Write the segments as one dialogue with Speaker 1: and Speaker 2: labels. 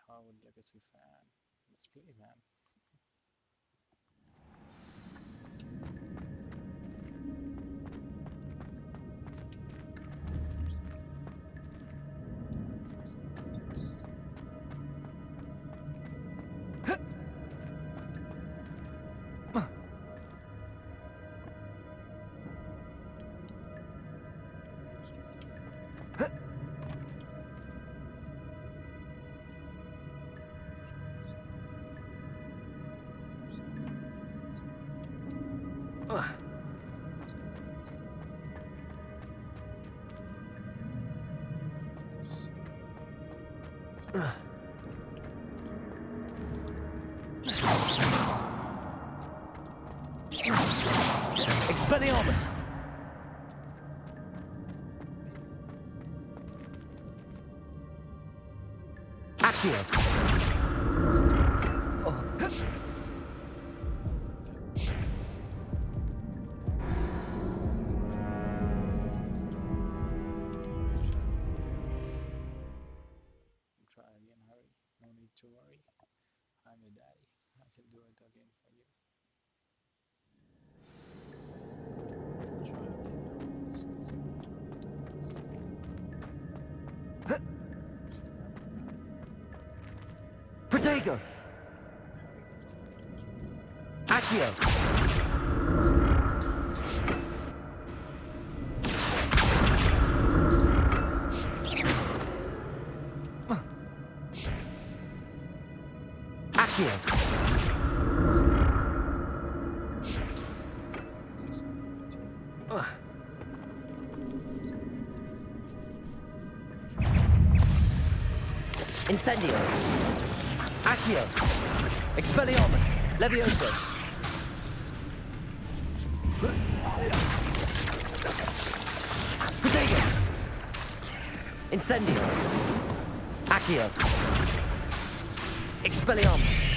Speaker 1: Howard Legacy fan. Let's play, man.
Speaker 2: Expelliarmus! Accio!
Speaker 1: Try again, hurry. No need to worry. I'm your daddy. I can do it again for you. Try again. Let's see what it does.
Speaker 2: Protego! Accio! Accio! Incendio! Accio! Expelliarmus! Levioso! Protego! Incendio! Accio! Expelliarmus!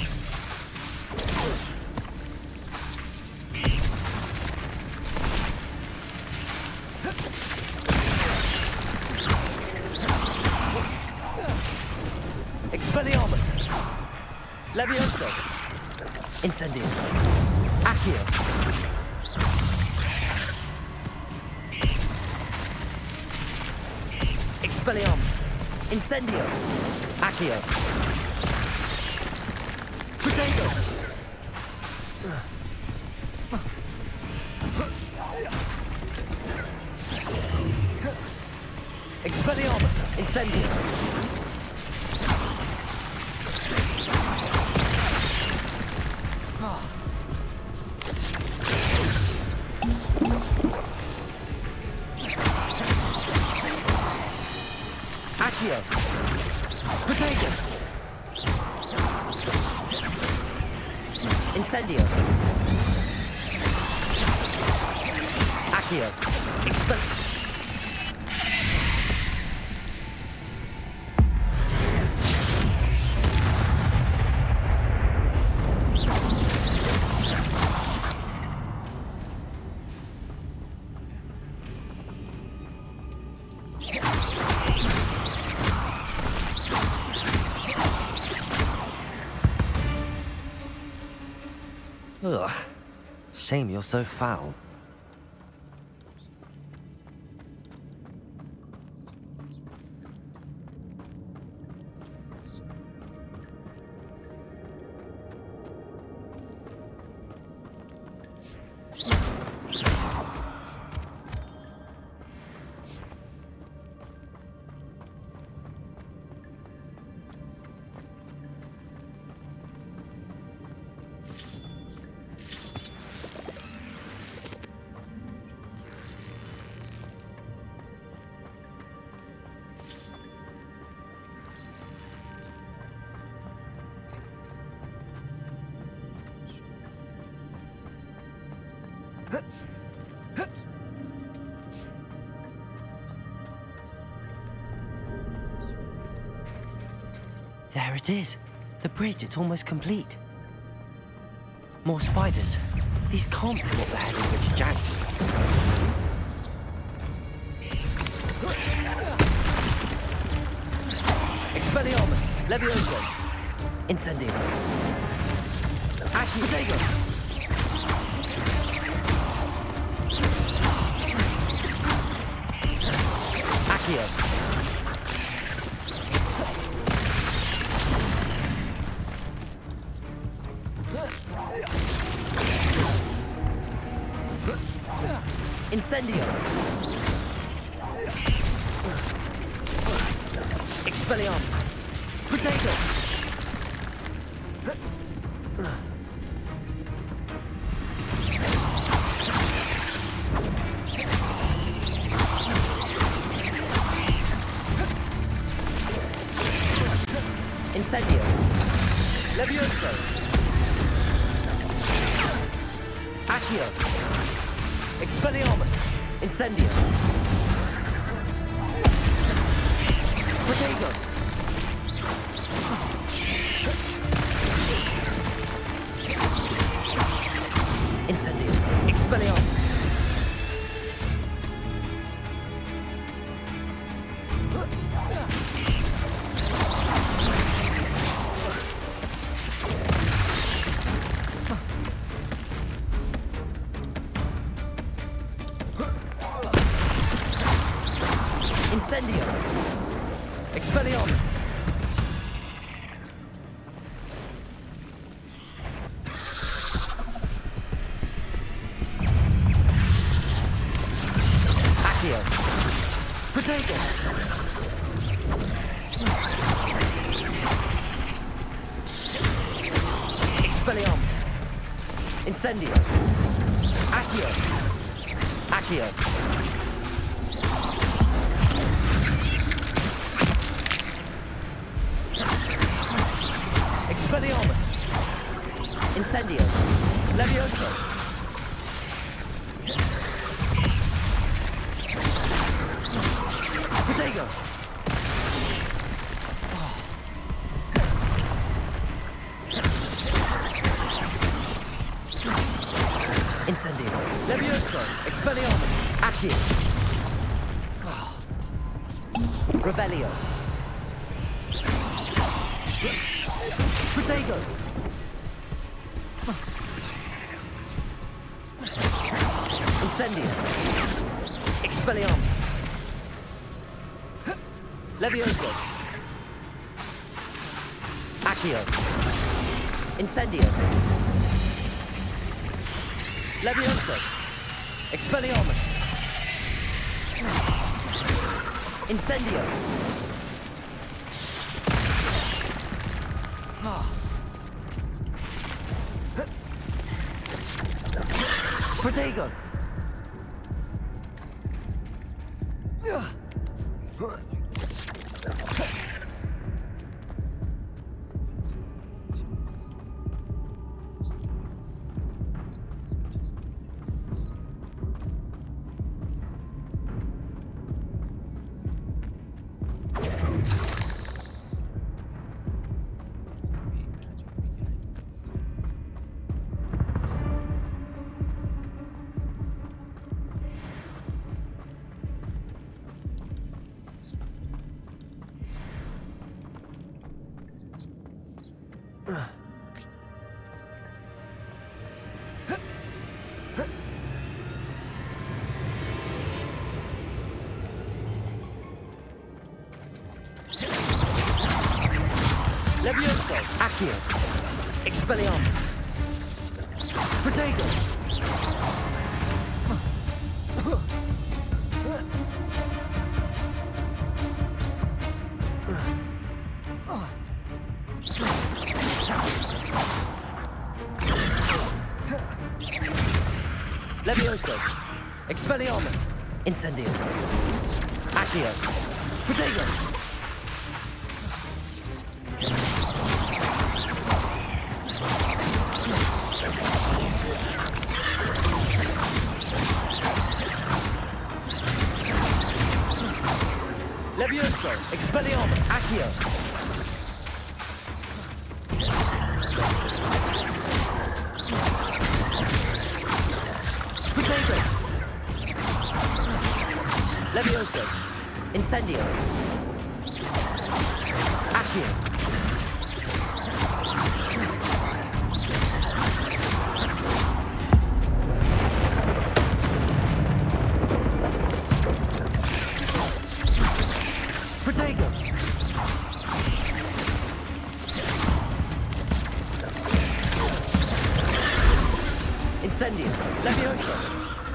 Speaker 2: Expelliarmus! Levioso! Incendio! Accio! Expelliarmus! Incendio! Accio! Protego! Expelliarmus! Incendio! Accio! Protego! Incendio! Accio! Expel... Ugh. Shame you're so foul. There it is. The bridge, it's almost complete. More spiders. These can't be what the head of Richard jacked. Expelliarmus. Levioso. Incendio. Accio. Protego. Accio. Incendio. Expelliarmus. Protego. Incendio. Levioso. Accio. Expelliarmus. Incendio. Protego. Incendio. Expelliarmus. Incendio. Expelliarmus. Accio. Protego. Expelliarmus. Incendio. Accio. Accio. Expelliarmus. Incendio. Levioso. Protego. Incendio. Levioso. Expelliarmus. Accio. Revelio. Protego. Incendio. Expelliarmus. Levioso. Accio. Incendio. Levioso. Expelliarmus. Incendio. Protego. Levioso. Accio. Expelliarmus. Protego. Levioso. Expelliarmus. Incendio. Accio. Protego. Levioso. Expelliarmus. Accio. Protego. Levioso. Incendio. Accio. Protego. Incendio. Levioso.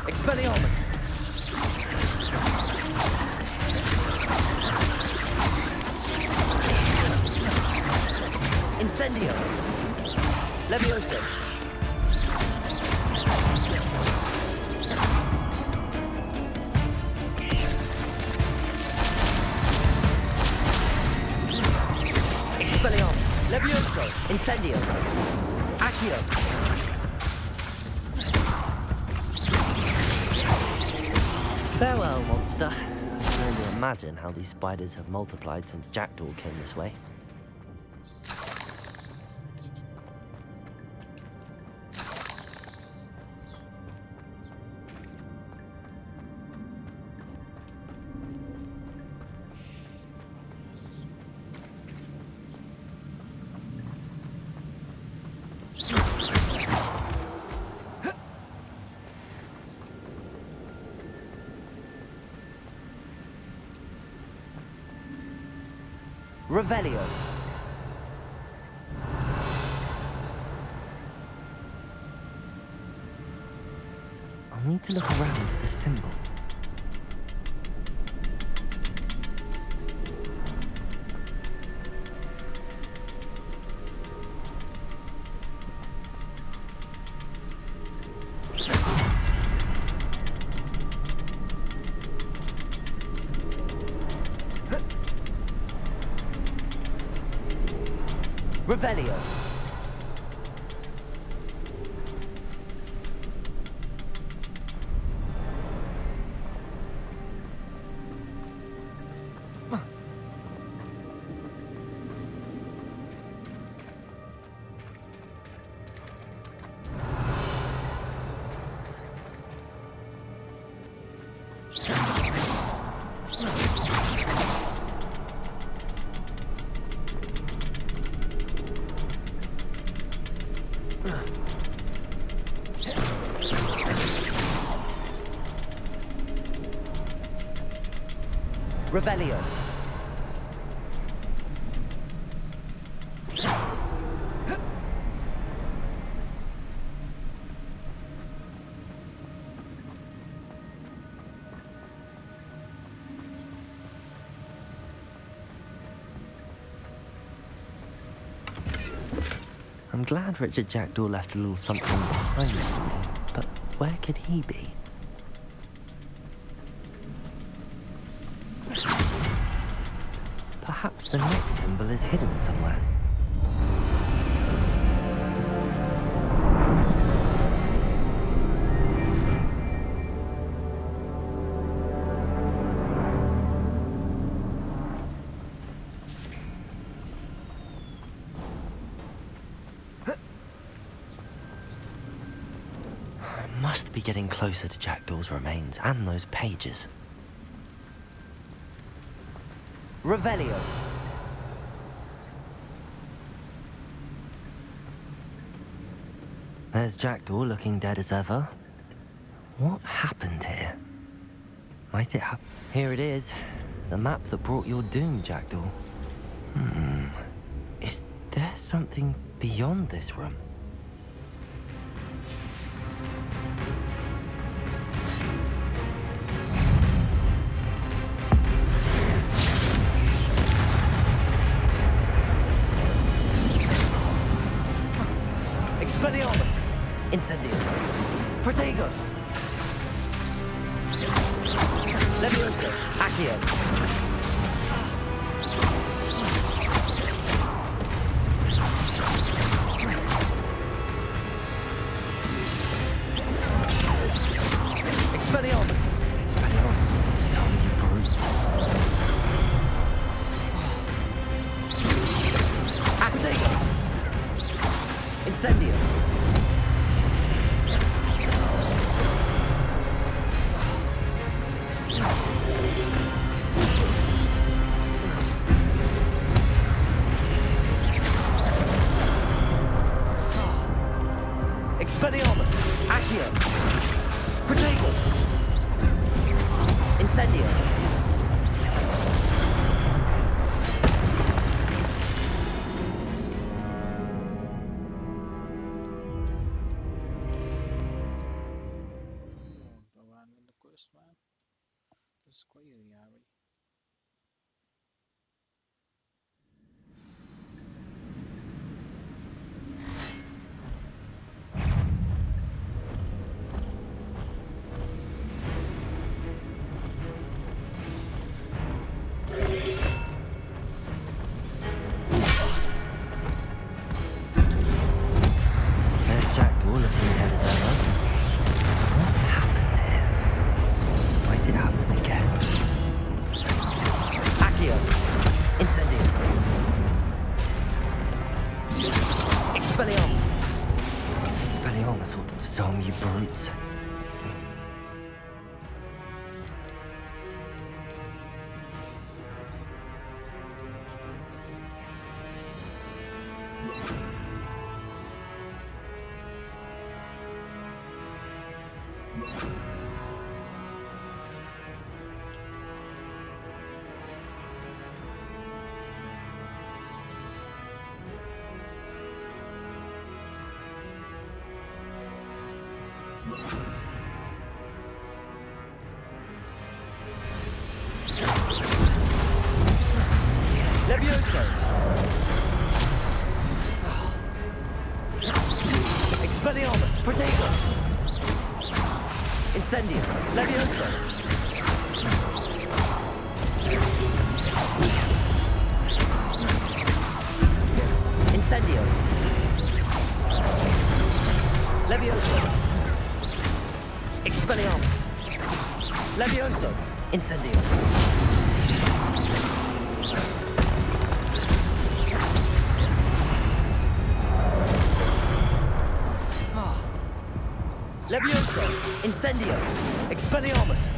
Speaker 2: Expelliarmus. Incendio. Levioso. Expelliarmus. Levioso. Incendio. Accio. Farewell, monster. I can only imagine how these spiders have multiplied since Jackdaw came this way. Revelio. I'll need to look around for the symbol. Revelio. Revelio. I'm glad Richard Jackdaw left a little something behind for me, but where could he be? Perhaps the next symbol is hidden somewhere. I must be getting closer to Jackdaw's remains and those pages. Revelio. There's Jackdaw looking dead as ever. What happened here? Might it have... Here it is. The map that brought your doom, Jackdaw. Is there something beyond this room? Expelliarmus! Incendio! Protego! Levioso! Accio! Expelliarmus! Expelliarmus! So you brutes! Protego! Incendio! Accio. Protego. Incendio.
Speaker 1: Oh, the one with the quest map. That's crazy, Harry.
Speaker 2: There's Jackdaw looking dead as ever. What happened here? Might it happen again? Accio. Incendio. Expelliarmus. Expelliarmus ought to disarm you brutes. Levioso! Expelliarmus! Protego! Incendio! Levioso! Incendio! Levioso! Expelliarmus! Levioso! Incendio! Levioso! Incendio! Expelliarmus!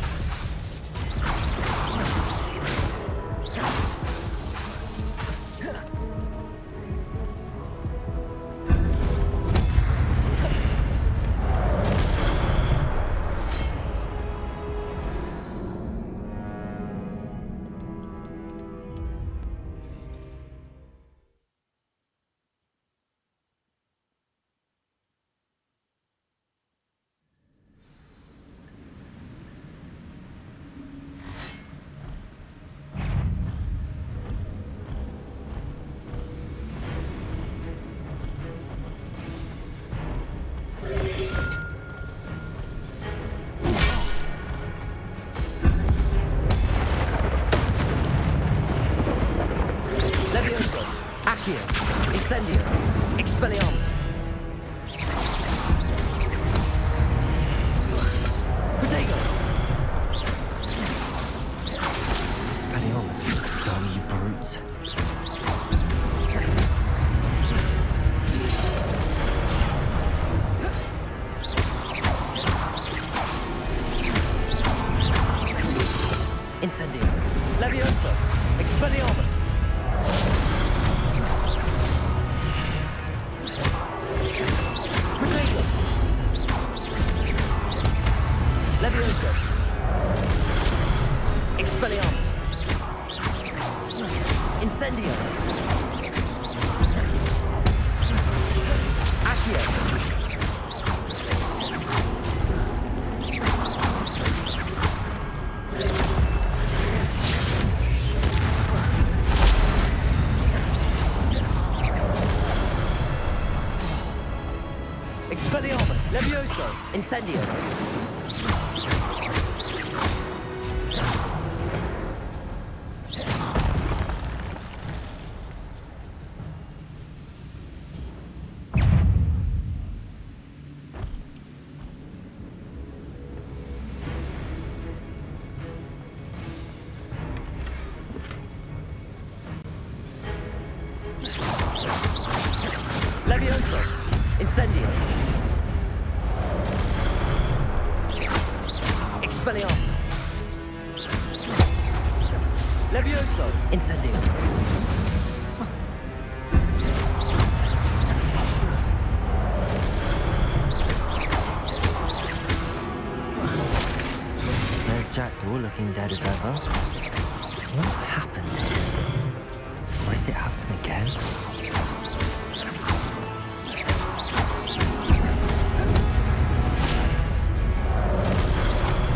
Speaker 2: Levioso! Accio! Incendio! Expelliarmus! Protego! Expelliarmus will disarm you brutes. Incendio! Levioso! Expelliarmus! Protego! Levioso! Expelliarmus! Incendio! Accio! Expelliarmus! Levioso! Incendio! Levioso! Incendio! Expelliarmus! Levioso! Incendio! looking dead as ever. What happened here? Might it happen again?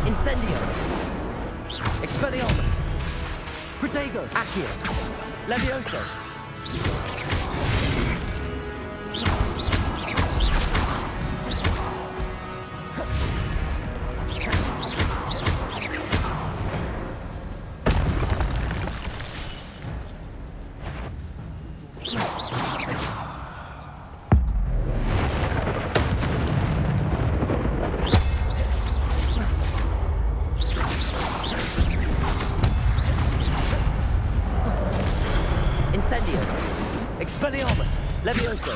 Speaker 2: Incendio! Expelliarmus! Protego! Accio! Levioso! Incendio! Expelliarmus! Levioso!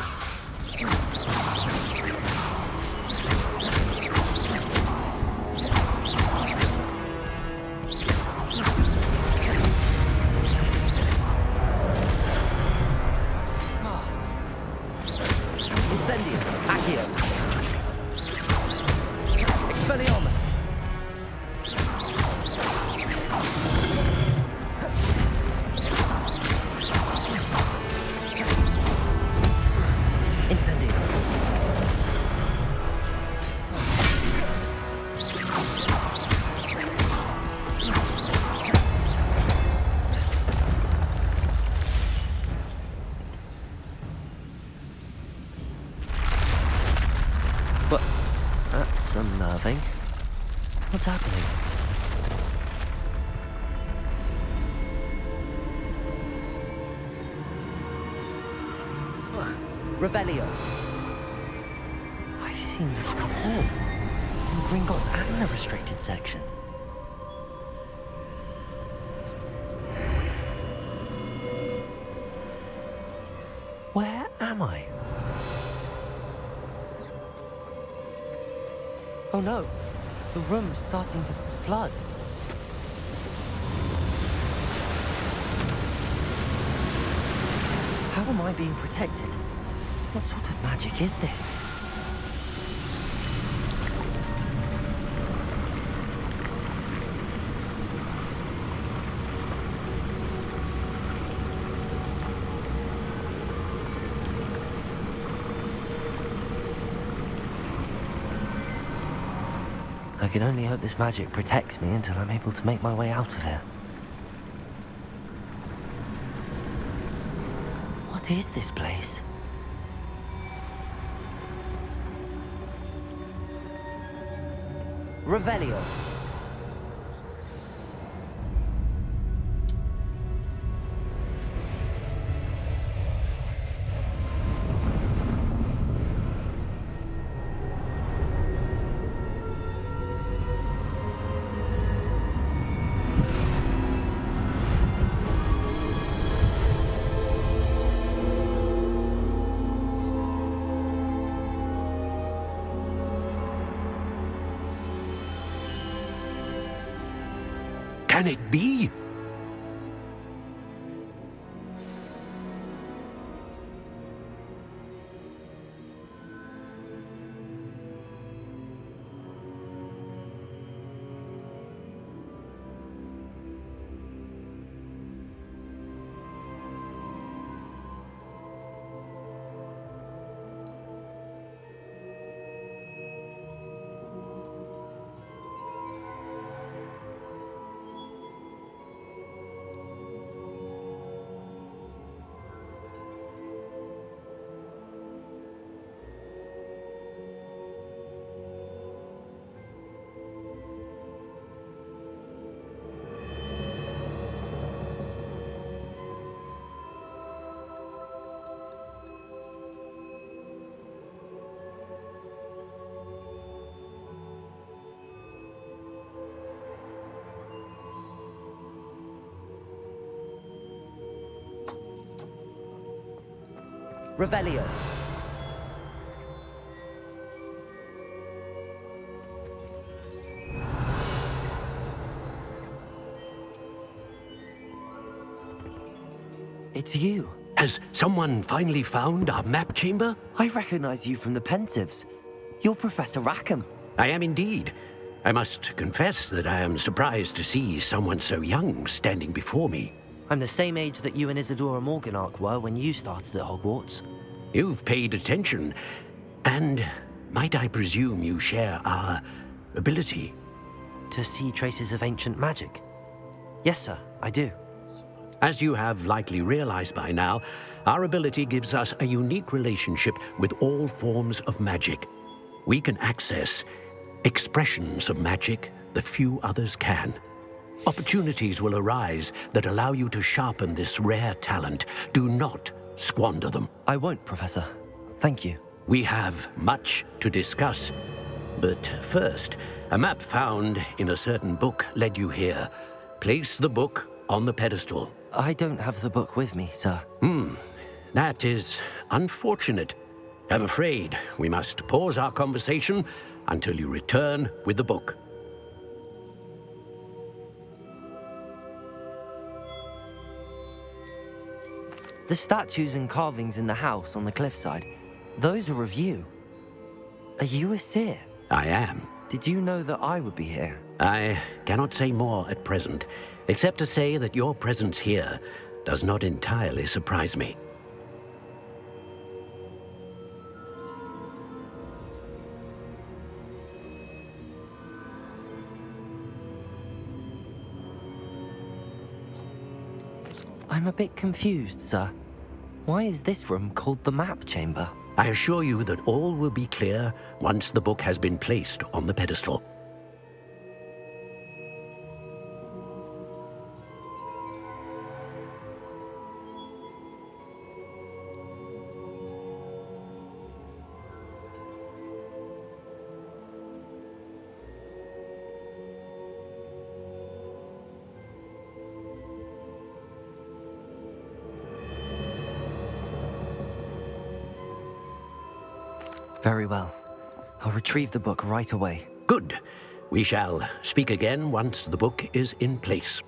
Speaker 2: Incendio! Accio! Expelliarmus! Incendio! But that's unnerving. What's happening? Revelio. I've seen this before. In Gringotts and the restricted section. Where am I? Oh no, the room's starting to flood. How am I being protected? What sort of magic is this? I can only hope this magic protects me until I'm able to make my way out of here. What is this place? Revelio.
Speaker 3: Can it be? Revelio. It's you. Has someone finally found our map chamber?
Speaker 2: I recognize you from the Pensives. You're Professor Rackham.
Speaker 3: I am indeed. I must confess that I am surprised to see someone so young standing before me.
Speaker 2: I'm the same age that you and Isadora Morganach were when you started at Hogwarts.
Speaker 3: You've paid attention, and might I presume you share our ability?
Speaker 2: To see traces of ancient magic? Yes, sir, I do.
Speaker 3: As you have likely realized by now, our ability gives us a unique relationship with all forms of magic. We can access expressions of magic that few others can. Opportunities will arise that allow you to sharpen this rare talent. Do not squander them.
Speaker 2: I won't, Professor. Thank you.
Speaker 3: We have much to discuss. But first, a map found in a certain book led you here. Place the book on the pedestal.
Speaker 2: I don't have the book with me, sir.
Speaker 3: That is unfortunate. I'm afraid we must pause our conversation until you return with the book.
Speaker 2: The statues and carvings in the house on the cliffside, those are of you. Are you a seer?
Speaker 3: I am.
Speaker 2: Did you know that I would be here?
Speaker 3: I cannot say more at present, except to say that your presence here does not entirely surprise me.
Speaker 2: I'm a bit confused, sir. Why is this room called the map chamber?
Speaker 3: I assure you that all will be clear once the book has been placed on the pedestal.
Speaker 2: Very well. I'll retrieve the book right away.
Speaker 3: Good. We shall speak again once the book is in place.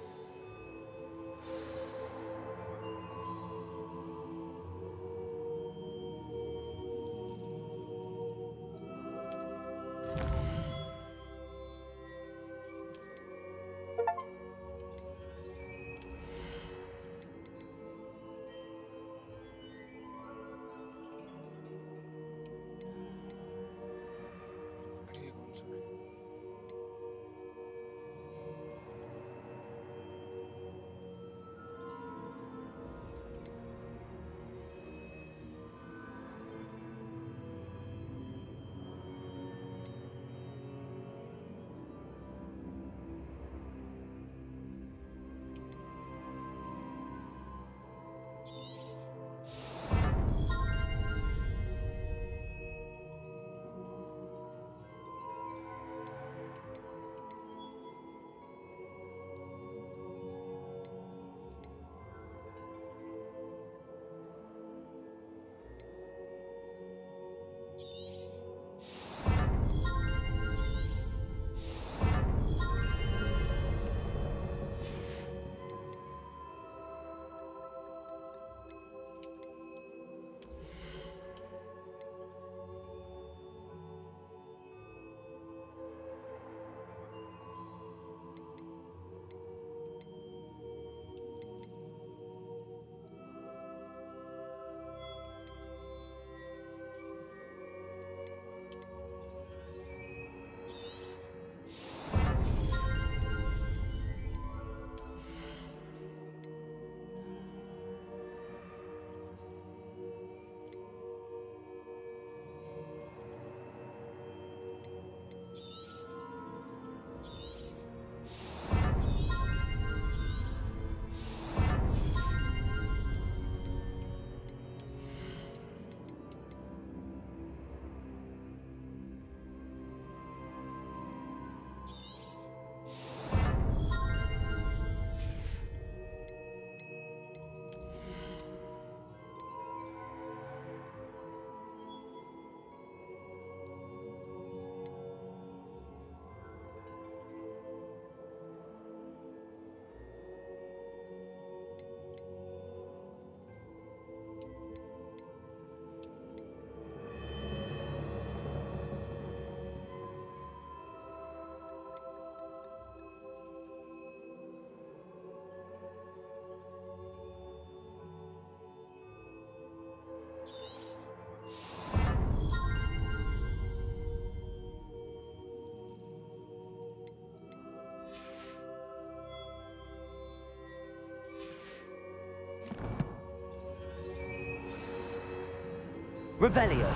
Speaker 2: Revelio.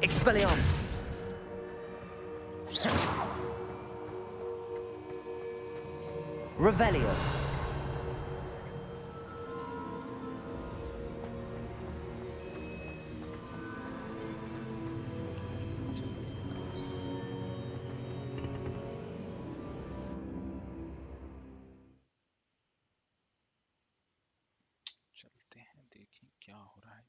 Speaker 2: Expelliarmus. Revelio.
Speaker 1: चलते हैं देखें क्या हो रहा है।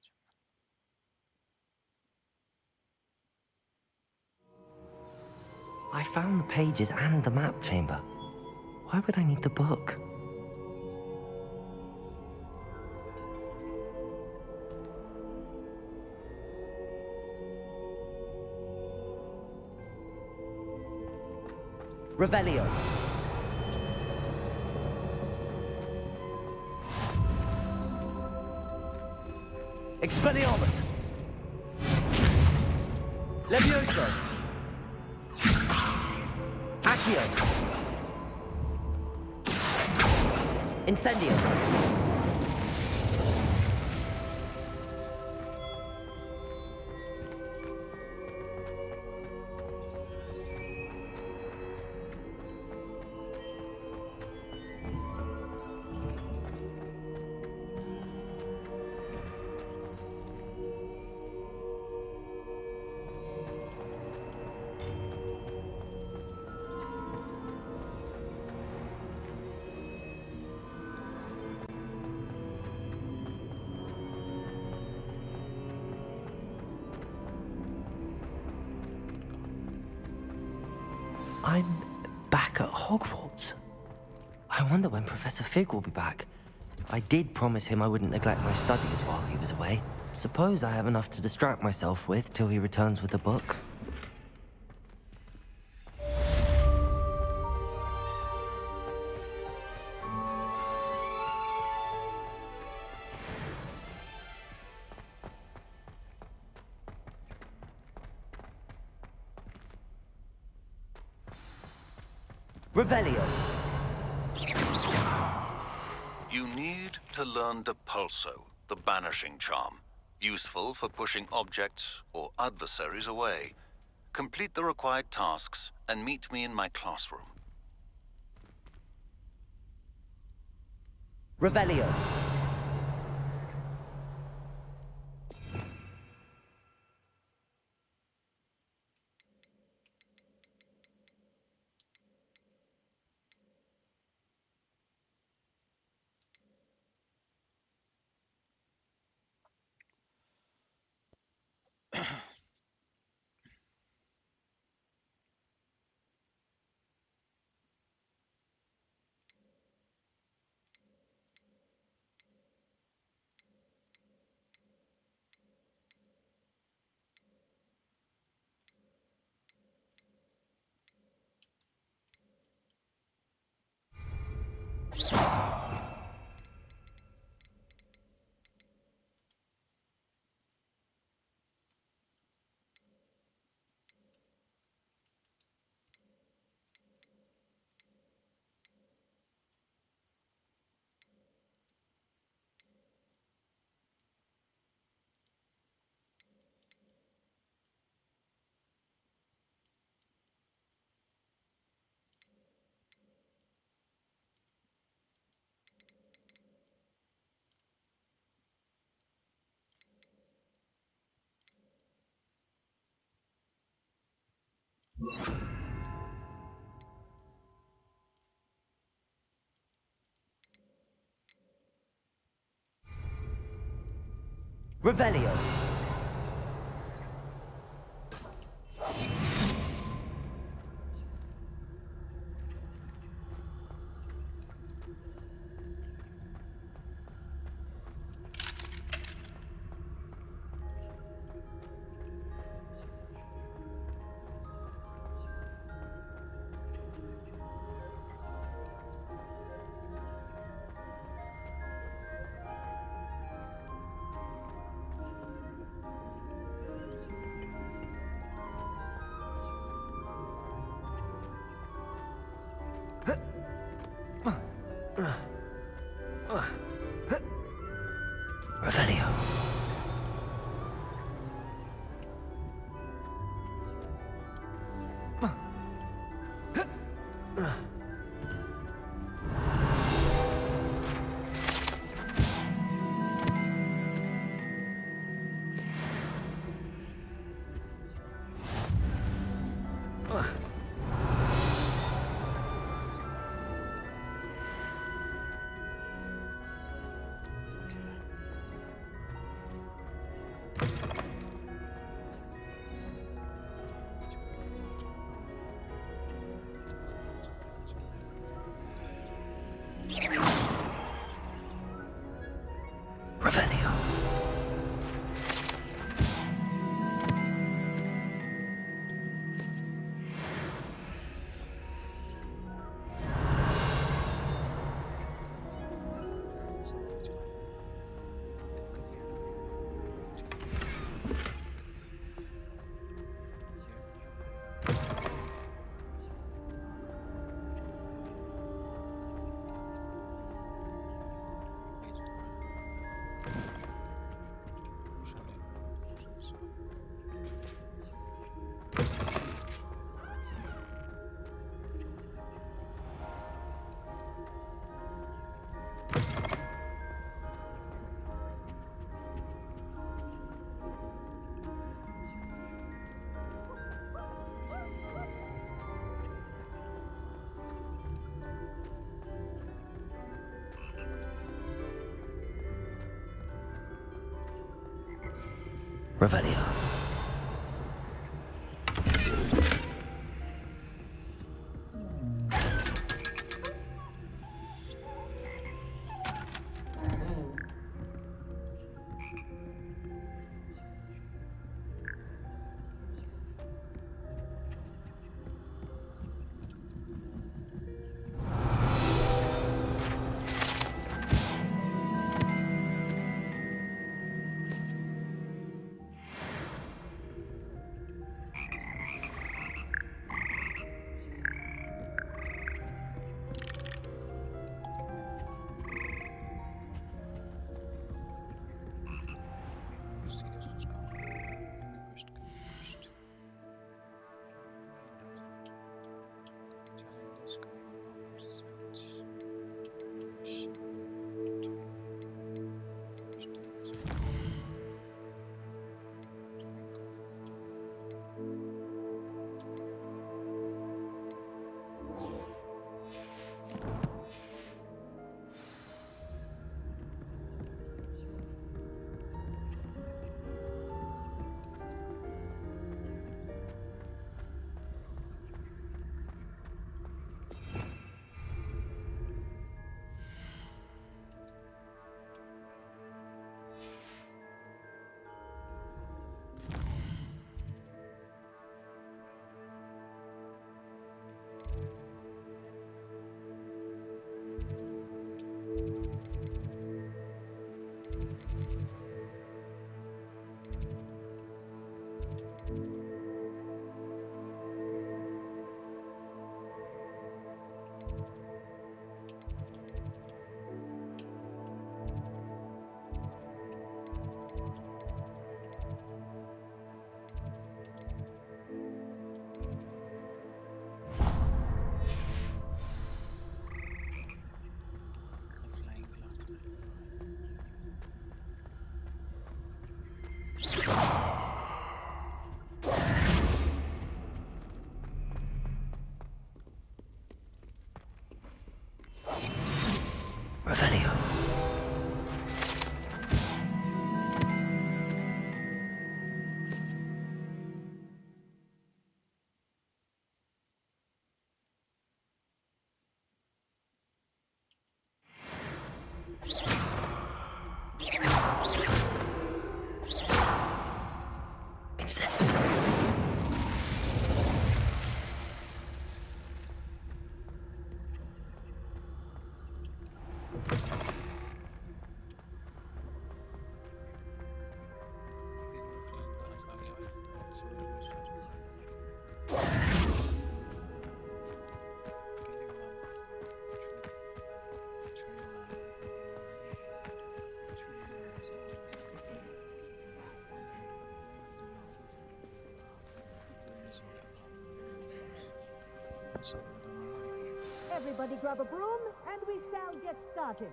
Speaker 2: I found the pages and the map chamber. Why would I need the book? Revelio. Expelliarmus. Levioso. Accio. Incendio. I'm back at Hogwarts. I wonder when Professor Fig will be back. I did promise him I wouldn't neglect my studies while he was away. Suppose I have enough to distract myself with till he returns with a book. Revelio.
Speaker 4: You need to learn Depulso, the banishing charm. Useful for pushing objects or adversaries away. Complete the required tasks and meet me in my classroom.
Speaker 2: Revelio. Revelio. Revelio. Revelio. Revelio. It's there.
Speaker 5: Everybody grab a broom and we shall get started.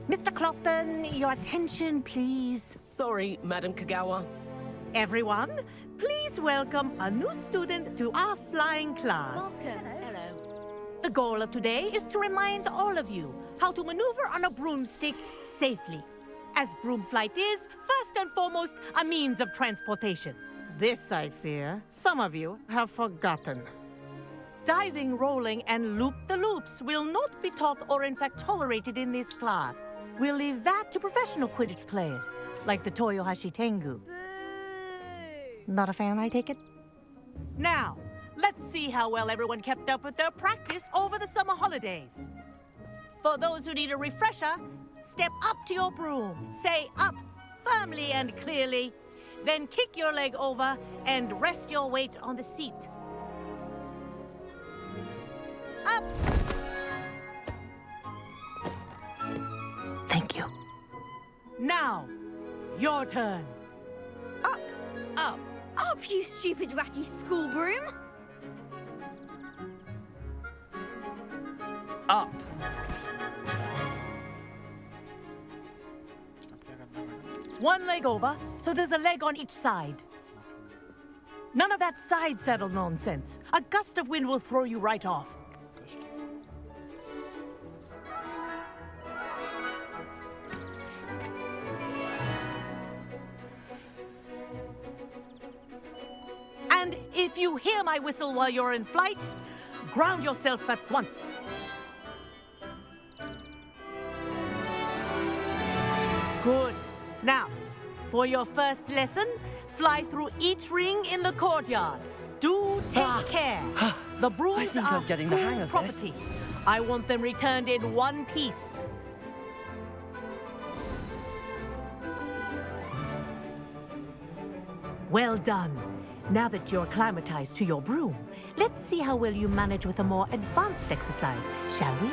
Speaker 5: Mr. Clopton, your attention, please.
Speaker 6: Sorry, Madam Kagawa.
Speaker 5: Everyone, please welcome a new student to our flying class.
Speaker 6: Hello.
Speaker 5: The goal of today is to remind all of you how to maneuver on a broomstick safely, as broom flight is, first and foremost, a means of transportation. This, I fear, some of you have forgotten. Diving, rolling, and loop-the-loops will not be taught or in fact tolerated in this class. We'll leave that to professional Quidditch players, like the Toyohashi Tengu.
Speaker 7: Boo!
Speaker 5: Not a fan, I take it? Now, let's see how well everyone kept up with their practice over the summer holidays. For those who need a refresher, step up to your broom, say up firmly and clearly, then kick your leg over and rest your weight on the seat. Up! Thank you. Now, your turn.
Speaker 7: Up!
Speaker 6: Up.
Speaker 7: Up, you stupid ratty school broom!
Speaker 2: Up.
Speaker 5: One leg over, so there's a leg on each side. None of that side saddle nonsense. A gust of wind will throw you right off. And if you hear my whistle while you're in flight, ground yourself at once. Good. Now, for your first lesson, fly through each ring in the courtyard. Do take care. The brooms
Speaker 2: think
Speaker 5: are
Speaker 2: I'm getting the
Speaker 5: school
Speaker 2: hang of this.
Speaker 5: property. I want them returned in one piece. Well done. Now that you're acclimatized to your broom, let's see how well you manage with a more advanced exercise, shall we?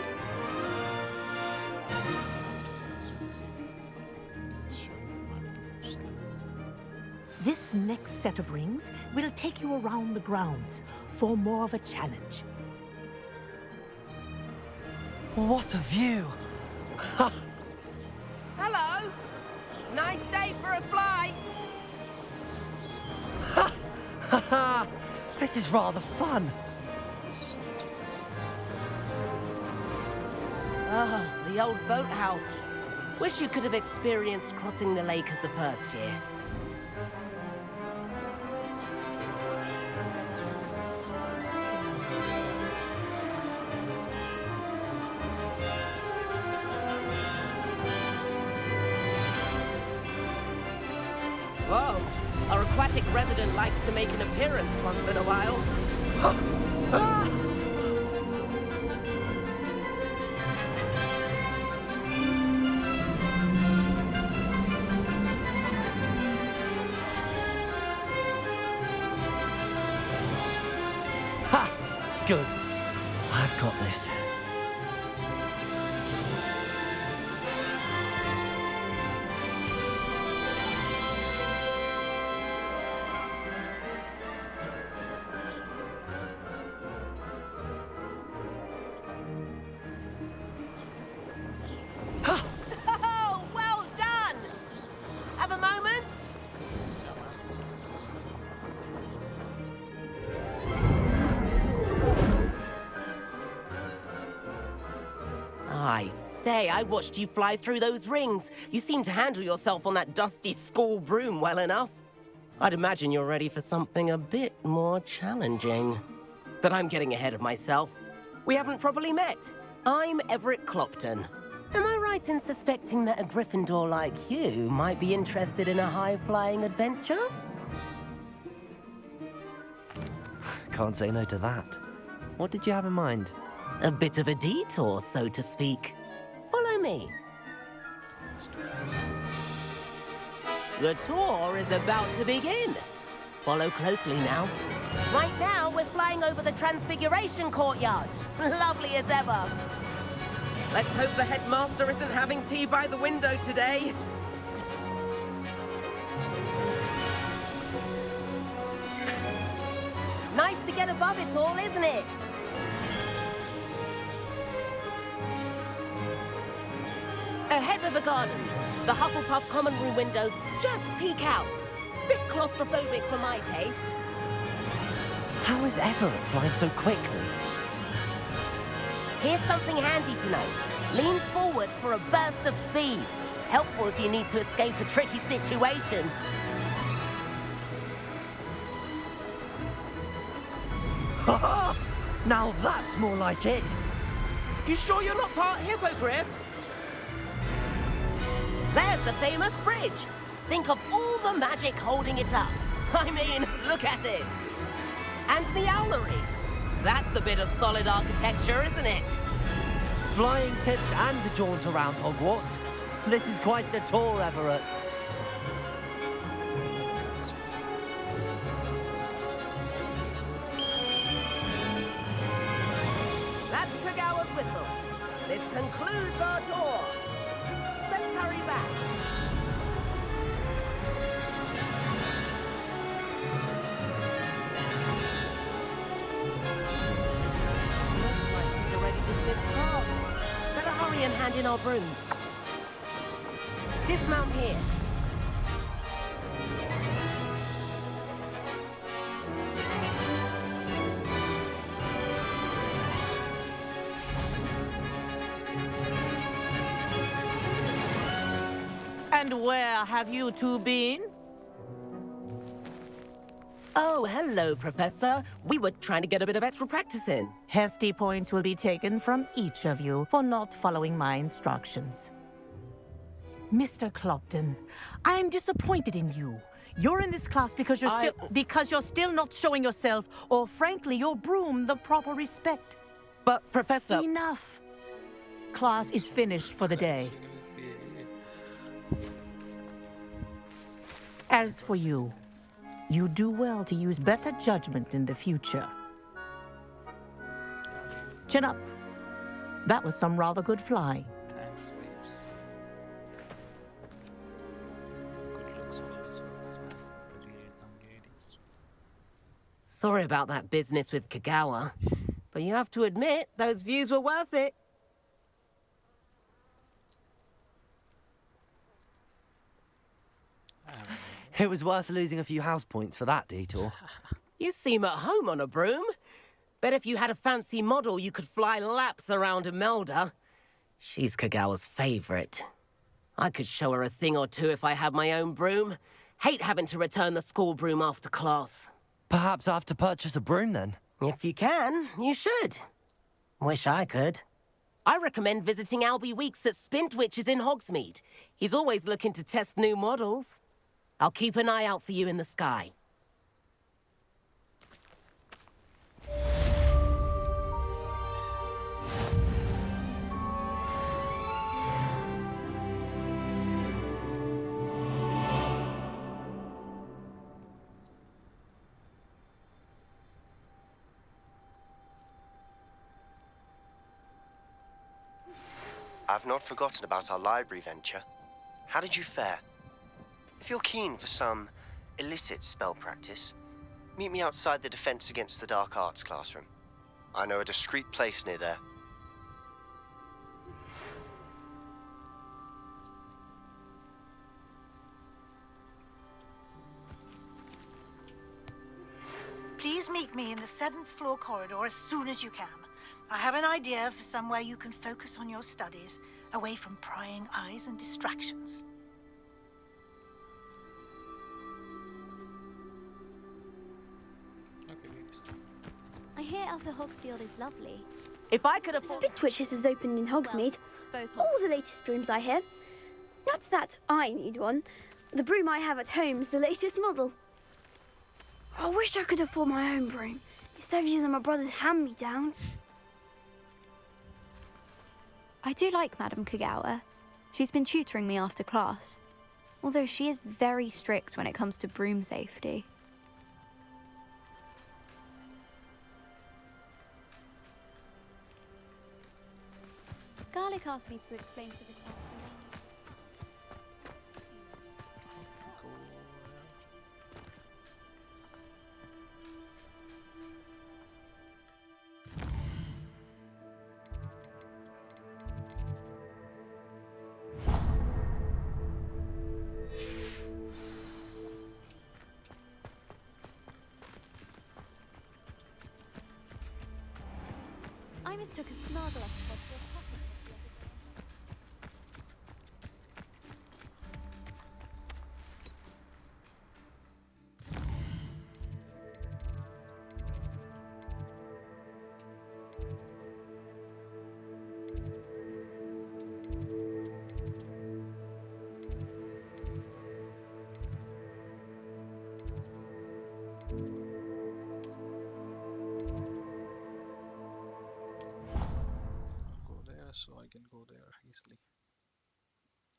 Speaker 5: This next set of rings will take you around the grounds for more of a challenge.
Speaker 2: What a view!
Speaker 6: Hello. Nice day for a flight.
Speaker 2: This is rather fun.
Speaker 6: Ah, the old boathouse. Wish you could have experienced crossing the lake as a first year. Whoa, our aquatic resident likes to make an appearance once in a while.
Speaker 2: Ha! Good. I've got this.
Speaker 6: Oh, well done! Have a moment? I say, I watched you fly through those rings. You seem to handle yourself on that dusty school broom well enough. I'd imagine you're ready for something a bit more challenging. But I'm getting ahead of myself. We haven't properly met. I'm Everett Clopton. Am I right in suspecting that a Gryffindor like you might be interested in a high-flying adventure?
Speaker 2: Can't say no to that. What did you have in mind?
Speaker 6: A bit of a detour, so to speak. Follow me. The tour is about to begin. Follow closely now. Right now, we're flying over the Transfiguration Courtyard. Lovely as ever. Let's hope the headmaster isn't having tea by the window today. Nice to get above it all, isn't it? Ahead of the gardens, the Hufflepuff common room windows just peek out. Bit claustrophobic for my taste.
Speaker 2: How is Everett flying so quickly?
Speaker 6: Here's something handy to know. Lean forward for a burst of speed. Helpful if you need to escape a tricky situation.
Speaker 2: Ha! Now that's more like it!
Speaker 6: You sure you're not part Hippogriff? There's the famous bridge. Think of all the magic holding it up. I mean, look at it. And the owlery. That's a bit of solid architecture, isn't it?
Speaker 2: Flying tips and a jaunt around Hogwarts. This is quite the tour, Everett.
Speaker 6: That's Kagawa's whistle. This concludes our tour. Let's hurry back. Looks like we're ready to sit down. Better hurry and hand in our brooms. Dismount here.
Speaker 5: And where have you two been?
Speaker 6: Oh, hello, Professor. We were trying to get a bit of extra practice in.
Speaker 5: Hefty points will be taken from each of you for not following my instructions. Mr. Clopton, I'm disappointed in you. You're in this class because you're still not showing yourself, or frankly, your broom the proper respect.
Speaker 6: But, Professor...
Speaker 5: Enough. Class is finished for the day. As for you, you do well to use better judgment in the future. Chin up. That was some rather good flying.
Speaker 1: Thanks, Waves. Good looks always works, man. Really young ladies.
Speaker 6: Sorry about that business with Kagawa, but you have to admit, those views were worth it.
Speaker 2: It was worth losing a few house points for that detour.
Speaker 6: You seem at home on a broom. Bet if you had a fancy model, you could fly laps around Imelda. She's Kagawa's favorite. I could show her a thing or two if I had my own broom. Hate having to return the school broom after class.
Speaker 2: Perhaps I have to purchase a broom then.
Speaker 6: If you can, you should. Wish I could. I recommend visiting Albie Weeks at Spintwitches in Hogsmeade. He's always looking to test new models. I'll keep an eye out for you in the sky.
Speaker 8: I've not forgotten about our library venture. How did you fare? If you're keen for some illicit spell practice, meet me outside the Defense Against the Dark Arts classroom. I know a discreet place near there.
Speaker 9: Please meet me in the 7th floor corridor as soon as you can. I have an idea for somewhere you can focus on your studies, away from prying eyes and distractions.
Speaker 1: Okay, Waves.
Speaker 7: I hear Alpha Hogsfield is lovely.
Speaker 6: If I could afford...
Speaker 10: Spin Twitches is opened in Hogsmeade. All the latest brooms, I hear. Not that I need one. The broom I have at home is the latest model. I wish I could afford my own broom. Instead of using my brother's hand-me-downs.
Speaker 11: I do like Madame Kagawa. She's been tutoring me after class. Although she is very strict when it comes to broom safety. Garlic asked me to explain to the class. I mistook a snargle off for a pocket.
Speaker 1: So I can go there easily.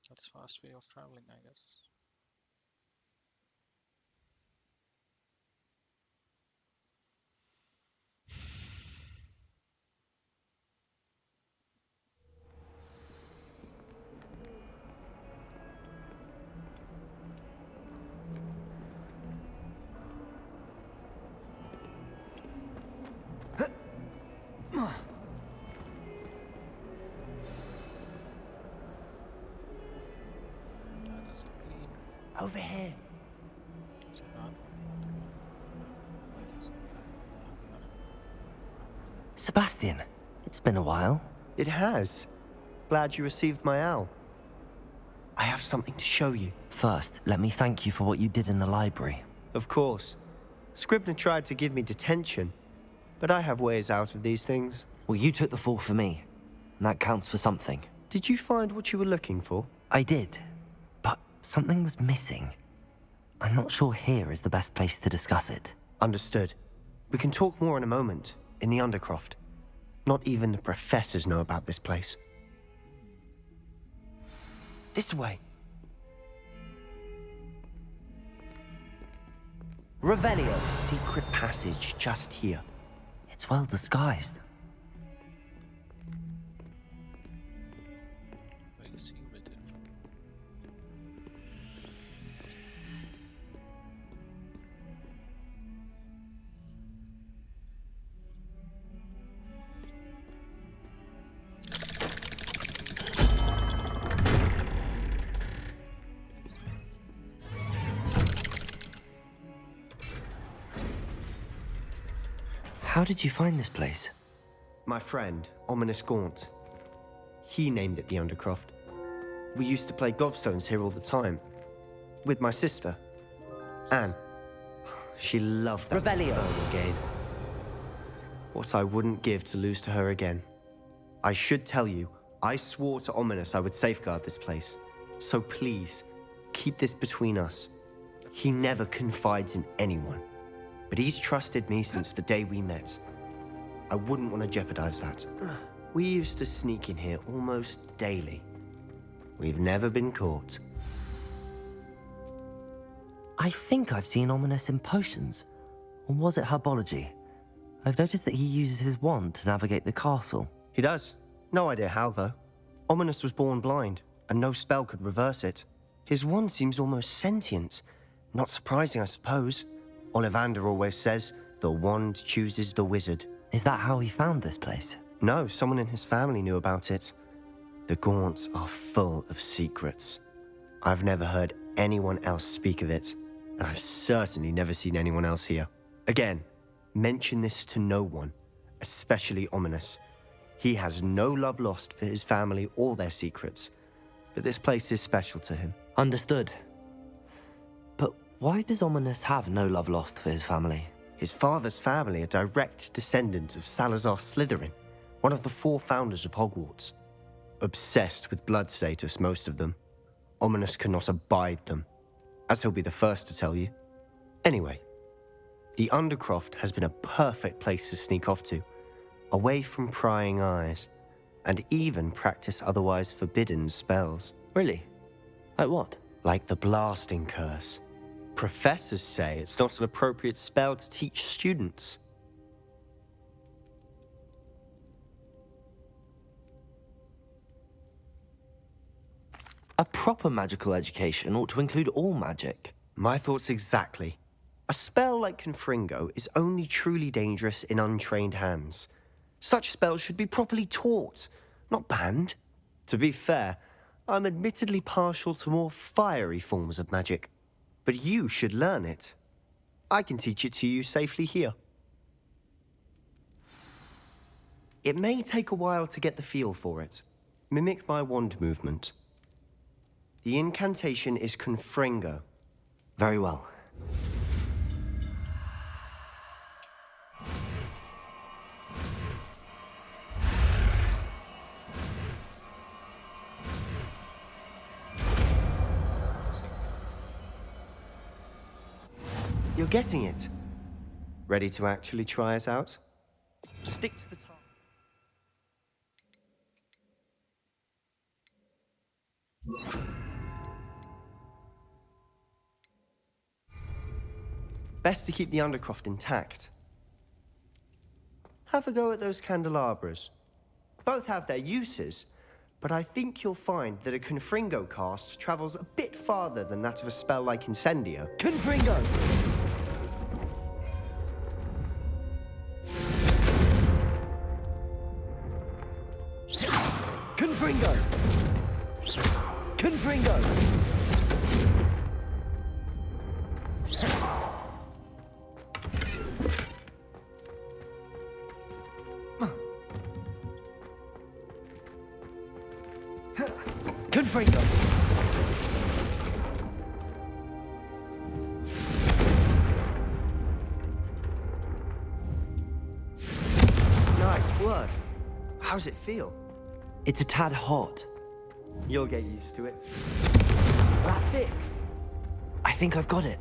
Speaker 1: That's fast way of traveling, I guess.
Speaker 8: Over here.
Speaker 2: Sebastian, it's been a while.
Speaker 8: It has. Glad you received my owl. I have something to show you.
Speaker 2: First, let me thank you for what you did in the library.
Speaker 8: Of course. Scribner tried to give me detention, but I have ways out of these things.
Speaker 2: Well, you took the fall for me, and that counts for something.
Speaker 8: Did you find what you were looking for?
Speaker 2: I did, but something was missing. I'm not sure here is the best place to discuss it.
Speaker 8: Understood. We can talk more in a moment, in the Undercroft. Not even the professors know about this place. This way.
Speaker 2: Revelio.
Speaker 8: There's a secret passage just here.
Speaker 2: It's well disguised.
Speaker 1: Very secretive.
Speaker 2: How did you find this place?
Speaker 8: My friend, Ominous Gaunt. He named it the Undercroft. We used to play gobstones here all the time. With my sister, Anne. She loved that
Speaker 2: Revelio
Speaker 8: game. What I wouldn't give to lose to her again. I should tell you, I swore to Ominous I would safeguard this place. So please, keep this between us. He never confides in anyone. But he's trusted me since the day we met. I wouldn't want to jeopardize that. We used to sneak in here almost daily. We've never been caught.
Speaker 2: I think I've seen Ominous in potions. Or was it herbology? I've noticed that he uses his wand to navigate the castle.
Speaker 8: He does. No idea how, though. Ominous was born blind, and no spell could reverse it. His wand seems almost sentient. Not surprising, I suppose. Ollivander always says, the wand chooses the wizard.
Speaker 2: Is that how he found this place?
Speaker 8: No, someone in his family knew about it. The Gaunts are full of secrets. I've never heard anyone else speak of it, and I've certainly never seen anyone else here. Again, mention this to no one, especially Ominous. He has no love lost for his family or their secrets, but this place is special to him.
Speaker 2: Understood. But why does Ominous have no love lost for his family?
Speaker 8: His father's family are direct descendants of Salazar Slytherin. One of the 4 founders of Hogwarts. Obsessed with blood status, most of them. Ominous cannot abide them, as he'll be the first to tell you. Anyway, the Undercroft has been a perfect place to sneak off to, away from prying eyes, and even practice otherwise forbidden spells.
Speaker 2: Really? Like what?
Speaker 8: Like the blasting curse. Professors say it's not an appropriate spell to teach students.
Speaker 2: A proper magical education ought to include all magic.
Speaker 8: My thoughts exactly. A spell like Confringo is only truly dangerous in untrained hands. Such spells should be properly taught, not banned. To be fair, I'm admittedly partial to more fiery forms of magic. But you should learn it. I can teach it to you safely here. It may take a while to get the feel for it. Mimic my wand movement. The incantation is Confringo.
Speaker 2: Very well.
Speaker 8: You're getting it. Ready to actually try it out? Stick to the target. Best to keep the Undercroft intact. Have a go at those candelabras. Both have their uses, but I think you'll find that a Confringo cast travels a bit farther than that of a spell like Incendio. Confringo! Confringo! Confringo! Confringo! Nice work. How's it feel?
Speaker 2: It's a tad hot.
Speaker 8: You'll get used to it. That's it.
Speaker 2: I think I've got it.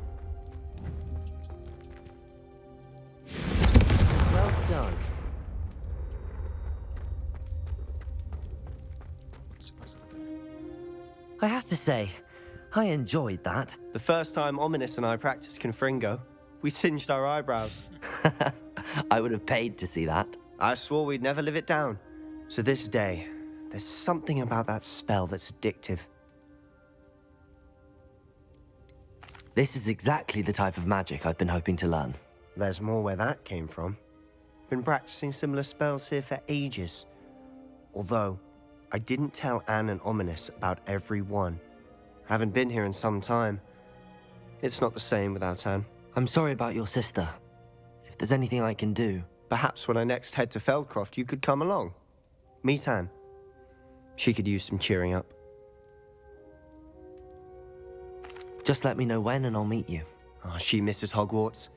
Speaker 8: Well done.
Speaker 2: I have to say, I enjoyed that.
Speaker 8: The first time Ominous and I practiced Confringo, we singed our eyebrows.
Speaker 2: I would have paid to see that.
Speaker 8: I swore we'd never live it down. To this day, there's something about that spell that's addictive.
Speaker 2: This is exactly the type of magic I've been hoping to learn.
Speaker 8: There's more where that came from. Been practicing similar spells here for ages. Although, I didn't tell Anne and Ominous about every one. Haven't been here in some time. It's not the same without Anne.
Speaker 2: I'm sorry about your sister. If there's anything I can do...
Speaker 8: Perhaps when I next head to Feldcroft, you could come along. Meet Anne. She could use some cheering up.
Speaker 2: Just let me know when and I'll meet you.
Speaker 8: Oh, she misses Hogwarts.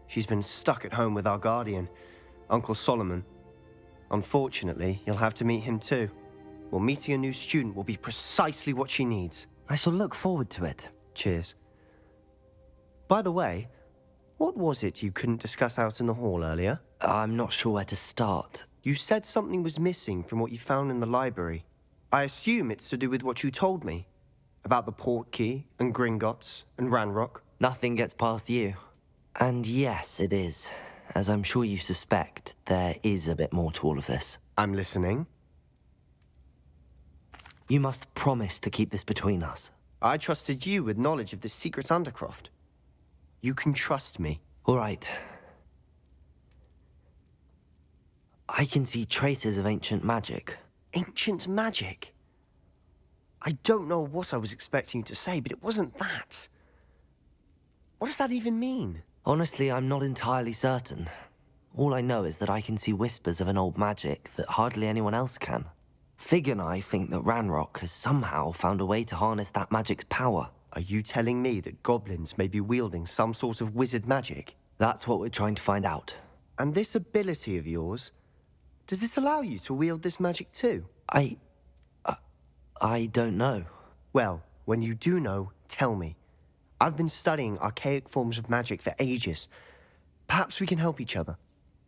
Speaker 8: She's been stuck at home with our guardian, Uncle Solomon. Unfortunately, you'll have to meet him too. Well, meeting a new student will be precisely what she needs.
Speaker 2: I shall look forward to it.
Speaker 8: Cheers. By the way, what was it you couldn't discuss out in the hall earlier?
Speaker 2: I'm not sure where to start.
Speaker 8: You said something was missing from what you found in the library. I assume it's to do with what you told me. About the Portkey, and Gringotts, and Ranrock.
Speaker 2: Nothing gets past you. And yes, it is. As I'm sure you suspect, there is a bit more to all of this.
Speaker 8: I'm listening.
Speaker 2: You must promise to keep this between us.
Speaker 8: I trusted you with knowledge of this secret Undercroft. You can trust me.
Speaker 2: All right. I can see traces of ancient magic.
Speaker 8: Ancient magic? I don't know what I was expecting you to say, but it wasn't that. What does that even mean?
Speaker 2: Honestly, I'm not entirely certain. All I know is that I can see whispers of an old magic that hardly anyone else can. Fig and I think that Ranrock has somehow found a way to harness that magic's power.
Speaker 8: Are you telling me that goblins may be wielding some sort of wizard magic?
Speaker 2: That's what we're trying to find out.
Speaker 8: And this ability of yours, Does this allow you to wield this magic too?
Speaker 2: I don't know.
Speaker 8: Well, when you do know, tell me. I've been studying archaic forms of magic for ages. Perhaps we can help each other.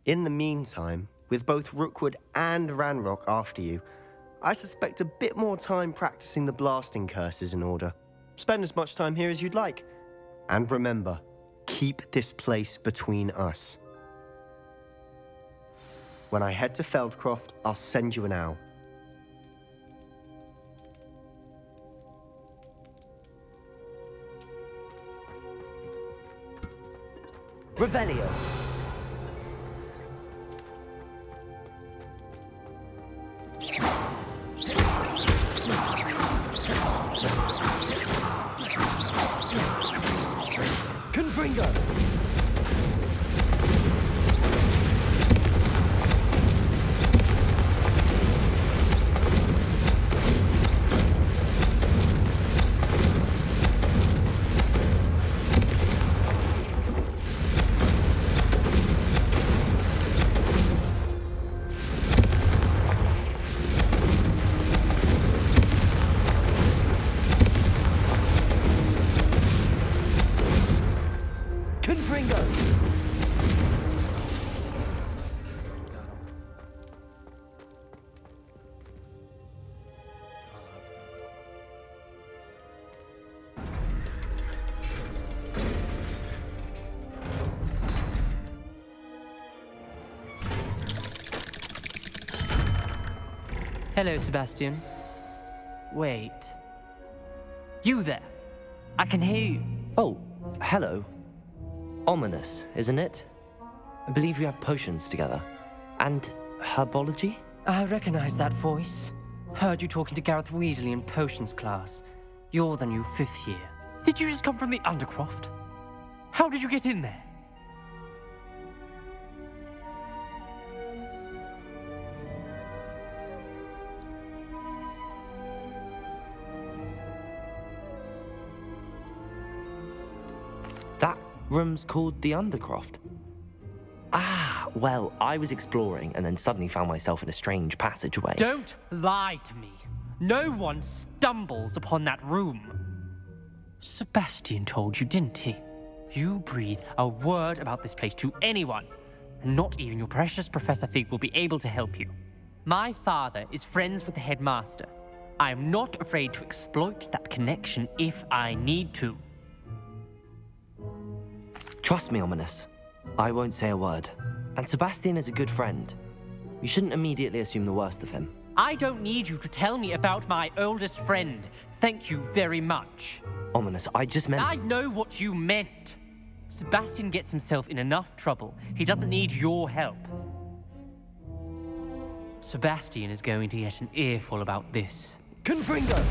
Speaker 8: In the meantime, with both Rookwood and Ranrock after you, I suspect a bit more time practicing the blasting curse is in order. Spend as much time here as you'd like. And remember, keep this place between us. When I head to Feldcroft, I'll send you an owl.
Speaker 2: Revelio. Confringo.
Speaker 12: Hello, Sebastian. Wait. You there? I can hear you.
Speaker 2: Oh, hello. Ominous, isn't it? I believe we have potions together. And herbology?
Speaker 12: I recognize that voice. Heard you talking to Gareth Weasley in potions class. You're the new 5th year. Did you just come from the Undercroft? How did you get in there?
Speaker 2: That room's called the Undercroft. Ah, well, I was exploring and then suddenly found myself in a strange passageway.
Speaker 12: Don't lie to me. No one stumbles upon that room. Sebastian told you, didn't he? You breathe a word about this place to anyone, and not even your precious Professor Fig will be able to help you. My father is friends with the headmaster. I am not afraid to exploit that connection if I need to.
Speaker 2: Trust me, Ominous. I won't say a word. And Sebastian is a good friend. You shouldn't immediately assume the worst of him.
Speaker 12: I don't need you to tell me about my oldest friend. Thank you very much.
Speaker 2: Ominous, I just meant...
Speaker 12: I know what you meant. Sebastian gets himself in enough trouble. He doesn't need your help. Sebastian is going to get an earful about this.
Speaker 2: Confringo!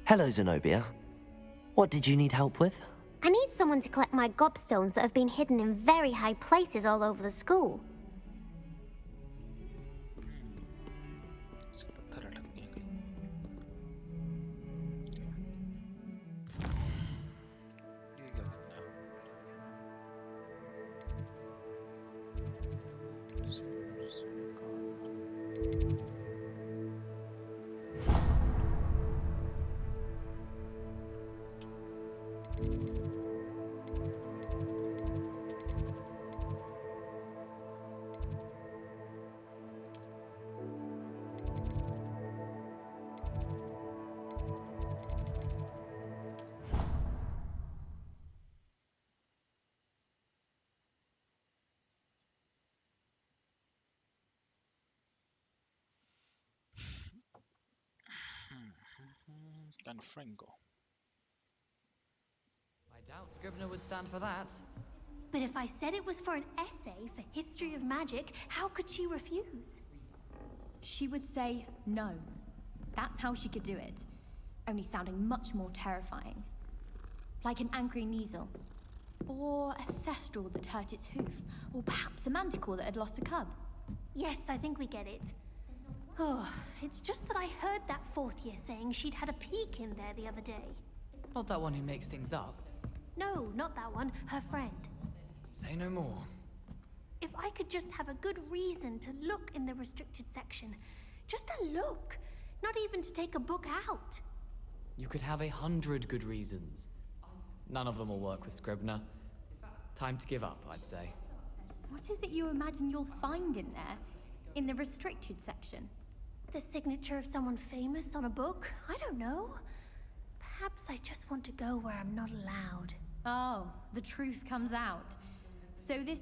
Speaker 2: Hello, Zenobia. What did you need help with?
Speaker 13: I need someone to collect my gobstones that have been hidden in very high places all over the school.
Speaker 1: Confringo.
Speaker 14: I doubt Scribner would stand for that. But if I said it was for an essay for history of magic, how could she refuse?
Speaker 15: She would say no. That's how she could do it. Only sounding much more terrifying. Like an angry Kneasel. Or a Thestral that hurt its hoof. Or perhaps a Manticore that had lost a cub.
Speaker 14: Yes, I think we get it. Oh, it's just that I heard that fourth year saying she'd had a peek in there the other day.
Speaker 16: Not that one who makes things up.
Speaker 14: No, not that one, her friend.
Speaker 16: Say no more.
Speaker 14: If I could just have a good reason to look in the restricted section. Just a look. Not even to take a book out.
Speaker 16: You could have 100 good reasons. None of them will work with Scribner. Time to give up, I'd say.
Speaker 15: What is it you imagine you'll find in there? In the restricted section?
Speaker 14: The signature of someone famous on a book? I don't know. Perhaps I just want to go where I'm not allowed.
Speaker 15: Oh, the truth comes out. So this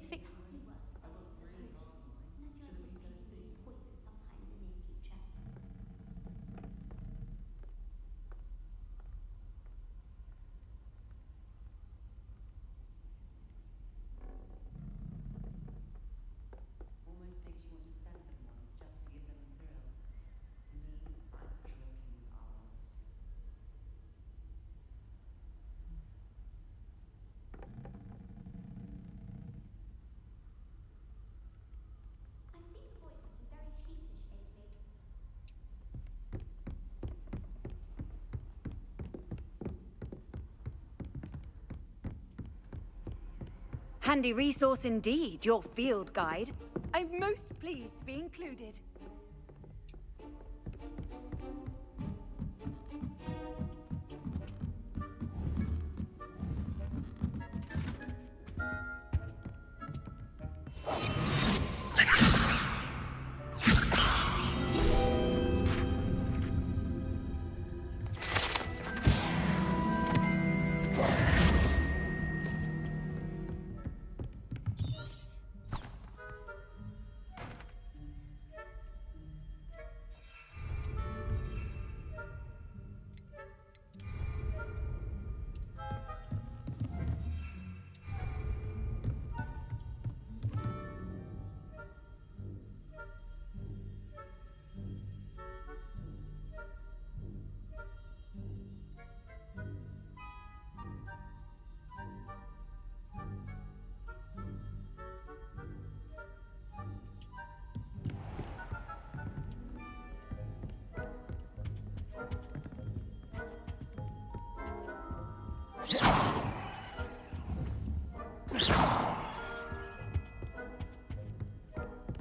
Speaker 17: Handy resource indeed, your field guide. I'm most pleased to be included.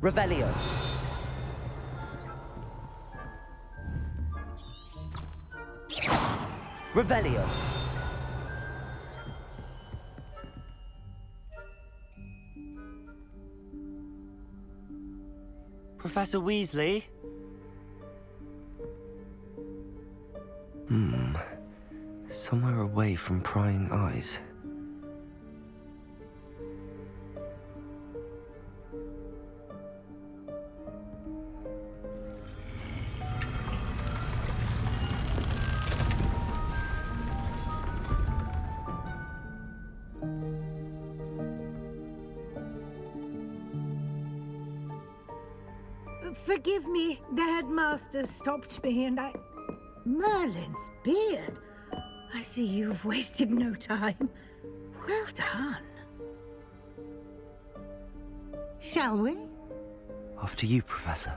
Speaker 2: Revelio. Revelio. Professor Weasley? Somewhere away from prying eyes.
Speaker 9: Forgive me, the headmaster stopped me and I... Merlin's beard. I see you've wasted no time. Well done. Shall we?
Speaker 2: After you, Professor.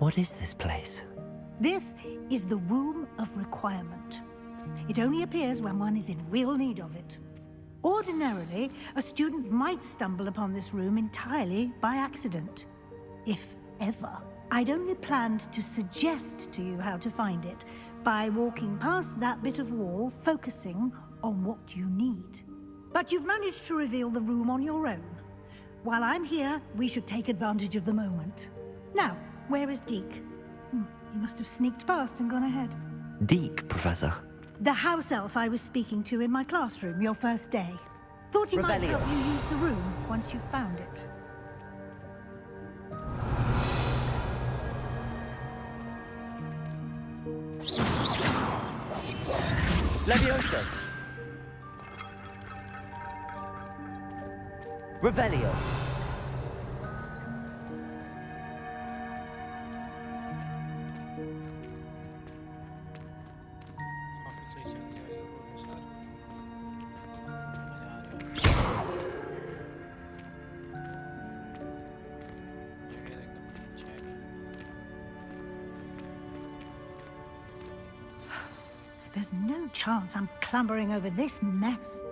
Speaker 2: What is this place?
Speaker 9: This is the Room of Requirement. It only appears when one is in real need of it. Ordinarily, a student might stumble upon this room entirely by accident. If ever. I'd only planned to suggest to you how to find it by walking past that bit of wall, focusing on what you need. But you've managed to reveal the room on your own. While I'm here, we should take advantage of the moment. Now, where is Deke? He must have sneaked past and gone ahead.
Speaker 2: Deke, Professor.
Speaker 9: The house elf I was speaking to in my classroom your first day. Thought he might
Speaker 2: Revelio.
Speaker 9: help you use the room once you found it.
Speaker 2: Levioso. Revelio.
Speaker 1: काफी सही चल रहा है ये professor मजा आ रहा है जगह एकदम अच्छी है
Speaker 9: There's no chance I'm clambering over this mess.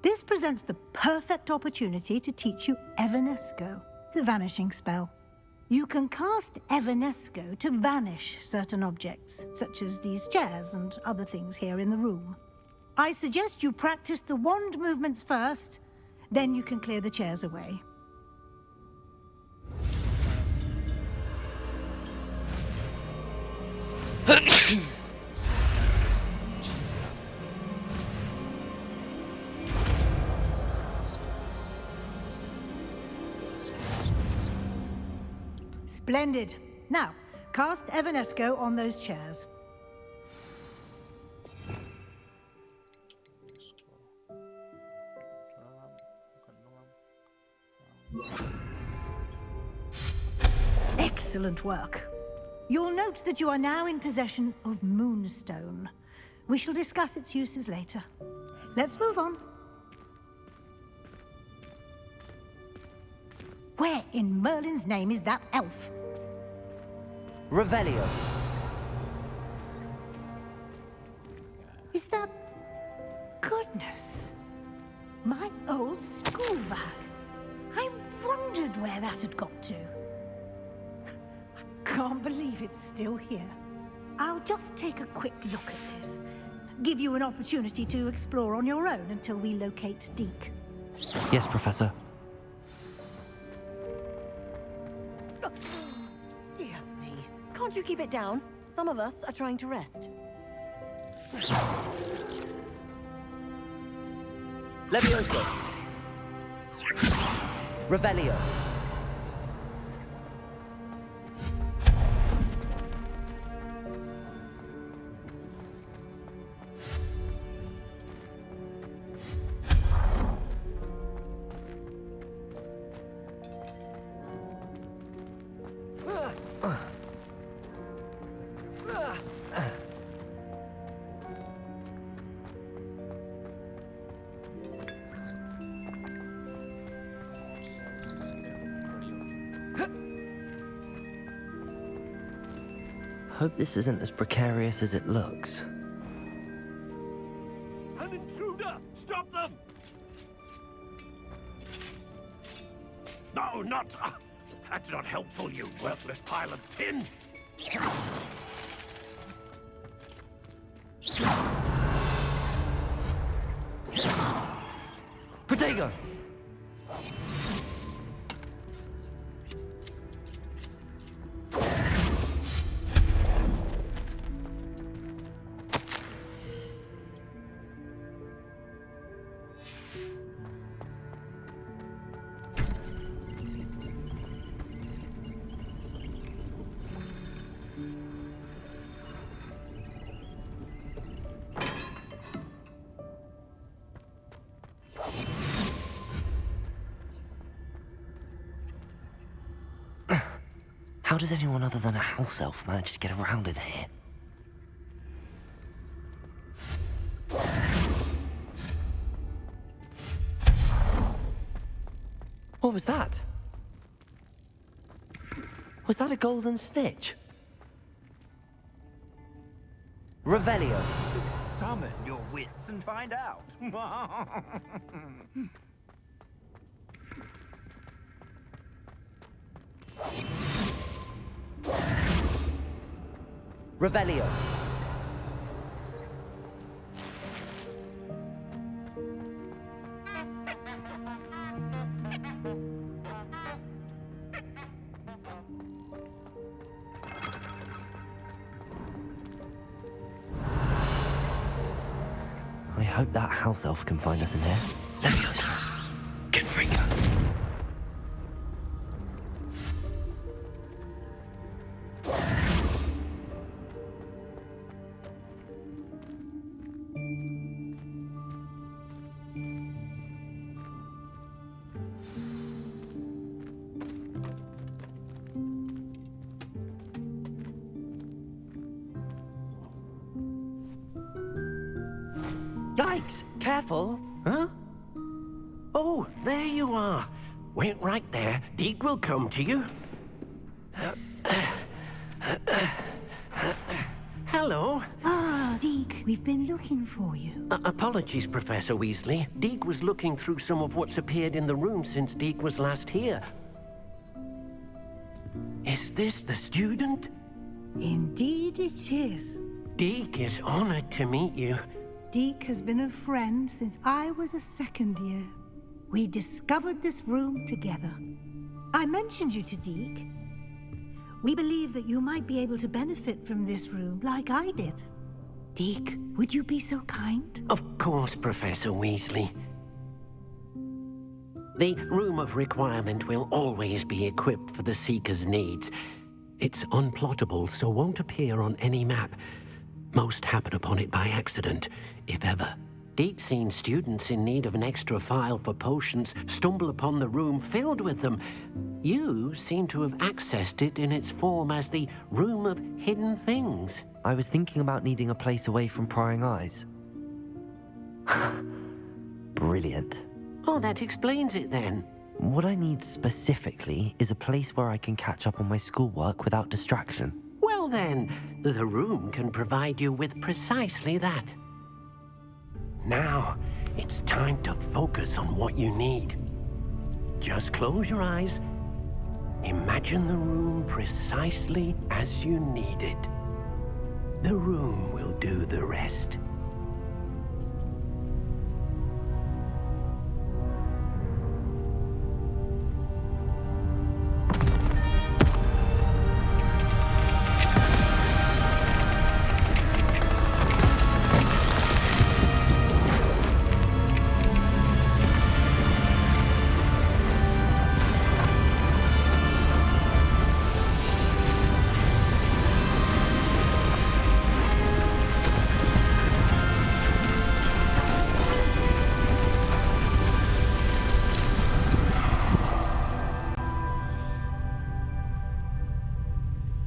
Speaker 9: This presents the perfect opportunity to teach you Evanesco, the vanishing spell. You can cast Evanesco to vanish certain objects, such as these chairs and other things here in the room. I suggest you practice the wand movements first, then you can clear the chairs away. Splendid. Now, cast Evanesco on those chairs. Excellent work. You'll note that you are now in possession of Moonstone. We shall discuss its uses later. Let's move on. Where in Merlin's name is that elf?
Speaker 2: Revelio.
Speaker 9: Is that... Goodness. My old school bag. I wondered where that had got to. I can't believe it's still here. I'll just take a quick look at this. Give you an opportunity to explore on your own until we locate Deke.
Speaker 2: Yes, Professor.
Speaker 17: Dear me. Can't you keep it down? Some of us are trying to rest.
Speaker 2: Levioso. Revelio. Hope this isn't as precarious as it looks.
Speaker 18: An intruder! Stop them! No, not... that's not helpful, you worthless pile of tin!
Speaker 2: Protego! How does anyone other than a house elf manage to get around in here? What was that? Was that a golden snitch? Revelio.
Speaker 18: Summon your wits and find out.
Speaker 2: Revelio. hope that house elf can find us in here. Leviosa, Confringo.
Speaker 3: Yikes! Careful! Huh? Oh, there you are. Wait right there. Deke will come to you. Hello.
Speaker 9: Ah, Deke, we've been looking for you.
Speaker 3: Apologies, Professor Weasley. Deke was looking through some of what's appeared in the room since Deke was last here. Is this the student?
Speaker 9: Indeed it is.
Speaker 3: Deke is honored to meet you.
Speaker 9: Deke has been a friend since I was a second year. We discovered this room together. I mentioned you to Deke. We believe that you might be able to benefit from this room like I did. Deke, would you be so kind?
Speaker 3: Of course, Professor Weasley. The Room of Requirement will always be equipped for the Seeker's needs. It's unplottable, so won't appear on any map. Most happen upon it by accident, if ever. Deke's seen students in need of an extra file for potions stumble upon the room filled with them. You seem to have accessed it in its form as the Room of Hidden Things.
Speaker 2: I was thinking about needing a place away from prying eyes. Brilliant.
Speaker 3: Oh, that explains it then.
Speaker 2: What I need specifically is a place where I can catch up on my schoolwork without distraction.
Speaker 3: Well then, the room can provide you with precisely that. Now, it's time to focus on what you need. Just close your eyes. Imagine the room precisely as you need it. The room will do the rest.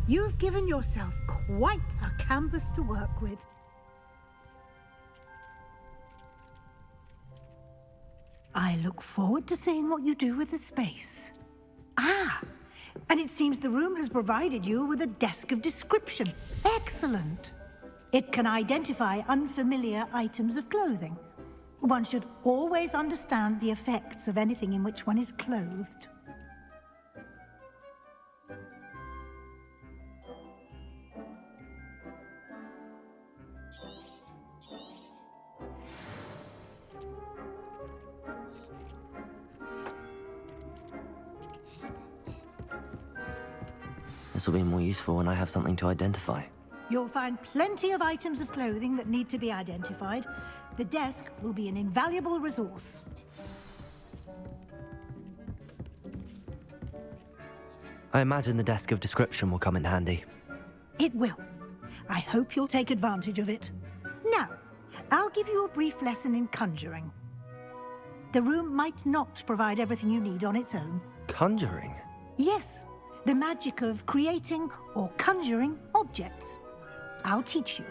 Speaker 9: You've given yourself quite a canvas to work with. I look forward to seeing what you do with the space. Ah, and it seems the room has provided you with a desk of description. Excellent. It can identify unfamiliar items of clothing. One should always understand the effects of anything in which one is clothed.
Speaker 2: This will be more useful when I have something to identify.
Speaker 9: You'll find plenty of items of clothing that need to be identified. The desk will be an invaluable resource.
Speaker 2: I imagine the desk of description will come in handy.
Speaker 9: It will. I hope you'll take advantage of it. Now, I'll give you a brief lesson in conjuring. The room might not provide everything you need on its own.
Speaker 2: Conjuring?
Speaker 9: Yes, the magic of creating or conjuring objects. I'll teach you.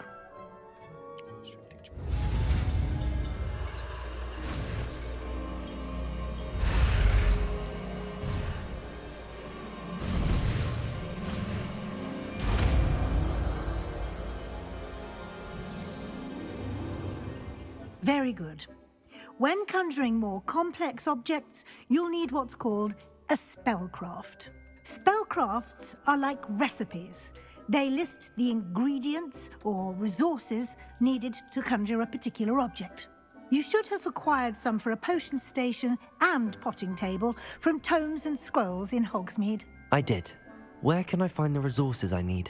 Speaker 9: Very good. When conjuring more complex objects, you'll need what's called a spellcraft. Spellcrafts are like recipes. They list the ingredients or resources needed to conjure a particular object. You should have acquired some for a potion station and potting table from tomes and scrolls in Hogsmeade.
Speaker 2: I did. Where can I find the resources I need?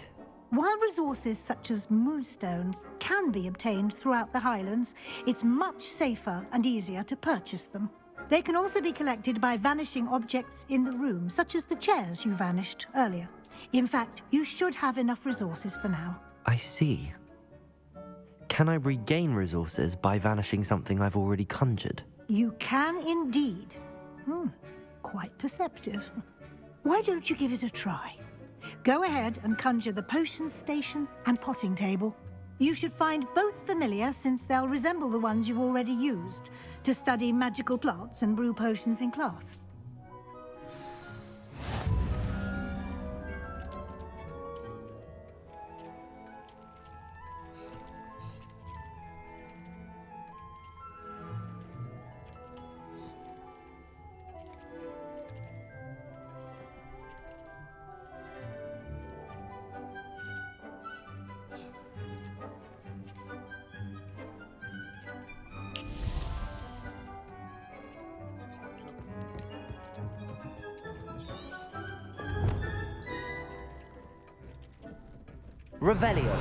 Speaker 9: While resources such as moonstone can be obtained throughout the Highlands, it's much safer and easier to purchase them. They can also be collected by vanishing objects in the room, such as the chairs you vanished earlier. In fact, you should have enough resources for now.
Speaker 2: I see. Can I regain resources by vanishing something I've already conjured?
Speaker 9: You can indeed. Quite perceptive. Why don't you give it a try? Go ahead and conjure the potions station and potting table. You should find both familiar, since they'll resemble the ones you've already used to study magical plants and brew potions in class.
Speaker 2: Revelio.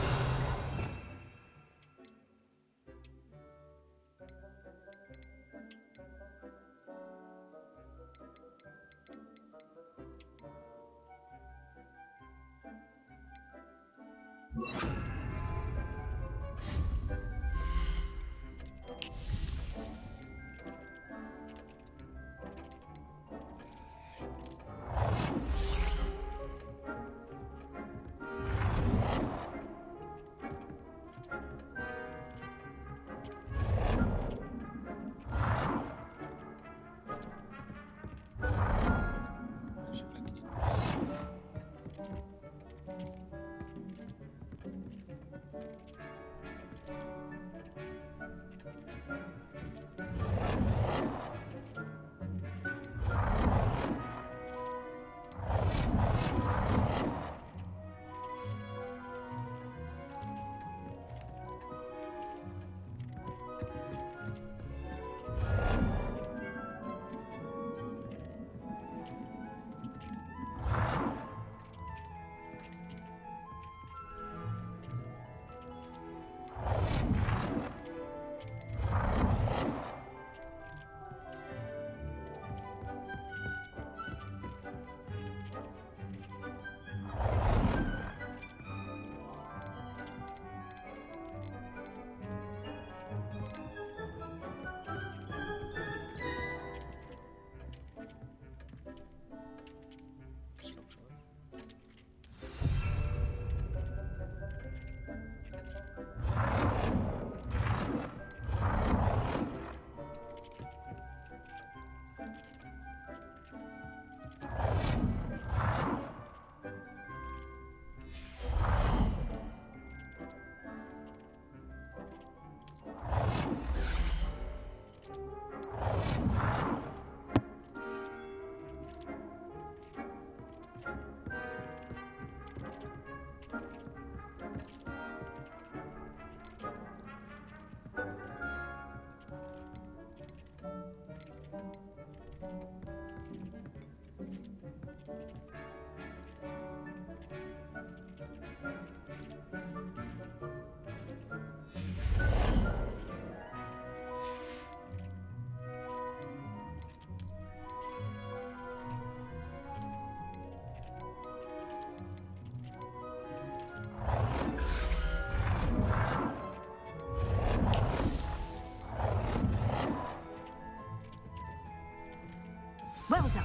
Speaker 9: Well done.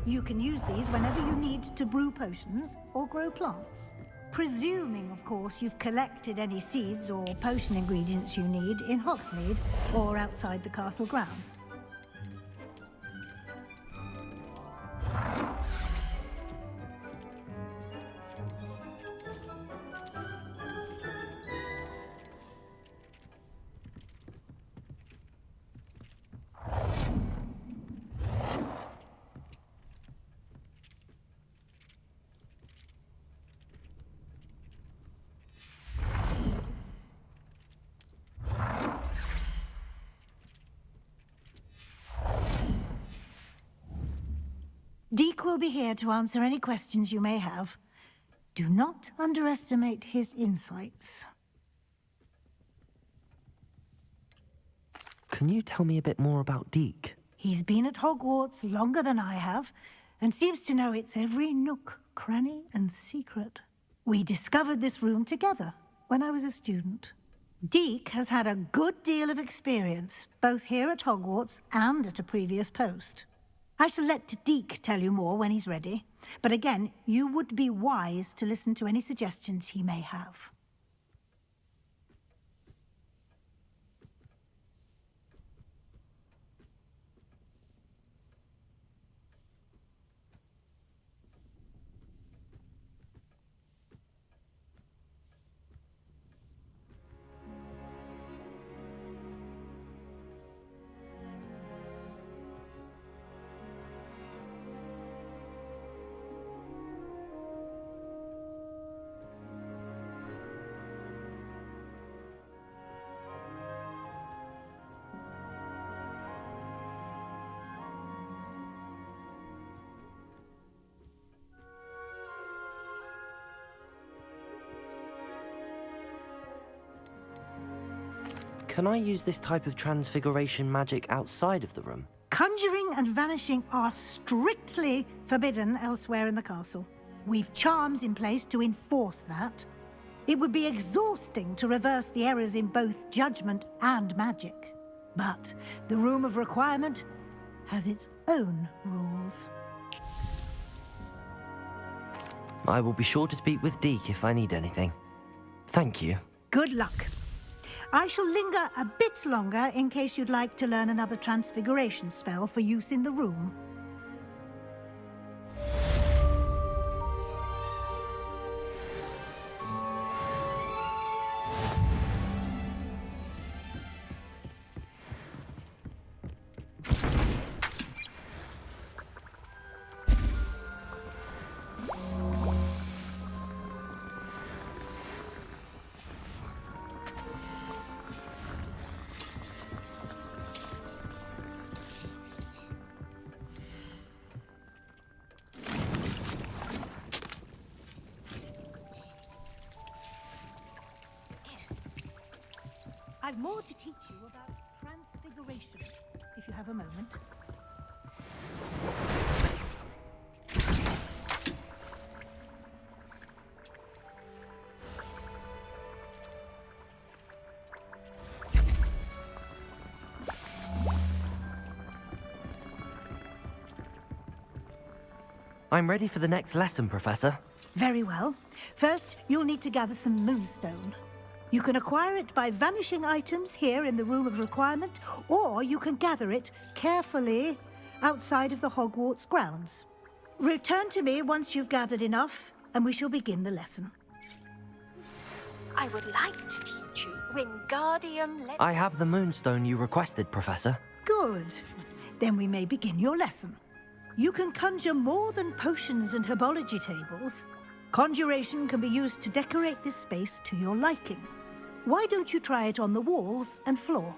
Speaker 9: You can use these whenever you need to brew potions or grow plants. Presuming, of course, you've collected any seeds or potion ingredients you need in Hogsmeade or outside the castle grounds. Deke will be here to answer any questions you may have. Do not underestimate his insights.
Speaker 2: Can you tell me a bit more about Deke?
Speaker 9: He's been at Hogwarts longer than I have, and seems to know its every nook, cranny, and secret. We discovered this room together when I was a student. Deke has had a good deal of experience, both here at Hogwarts and at a previous post. I shall let Deke tell you more when he's ready, but again, you would be wise to listen to any suggestions he may have.
Speaker 2: Can I use this type of transfiguration magic outside of the room?
Speaker 9: Conjuring and vanishing are strictly forbidden elsewhere in the castle. We've charms in place to enforce that. It would be exhausting to reverse the errors in both judgment and magic. But the Room of Requirement has its own rules.
Speaker 2: I will be sure to speak with Deke if I need anything. Thank you.
Speaker 9: Good luck. I shall linger a bit longer in case you'd like to learn another transfiguration spell for use in the room. I've more to teach you about transfiguration, if you have a moment.
Speaker 2: I'm ready for the next lesson, Professor.
Speaker 9: Very well. First, you'll need to gather some moonstone. You can acquire it by vanishing items here in the Room of Requirement, or you can gather it carefully outside of the Hogwarts grounds. Return to me once you've gathered enough, and we shall begin the lesson.
Speaker 17: I would like to teach you Wingardium Leviosa.
Speaker 2: I have the moonstone you requested, Professor.
Speaker 9: Good. Then we may begin your lesson. You can conjure more than potions and herbology tables. Conjuration can be used to decorate this space to your liking. Why don't you try it on the walls and floor?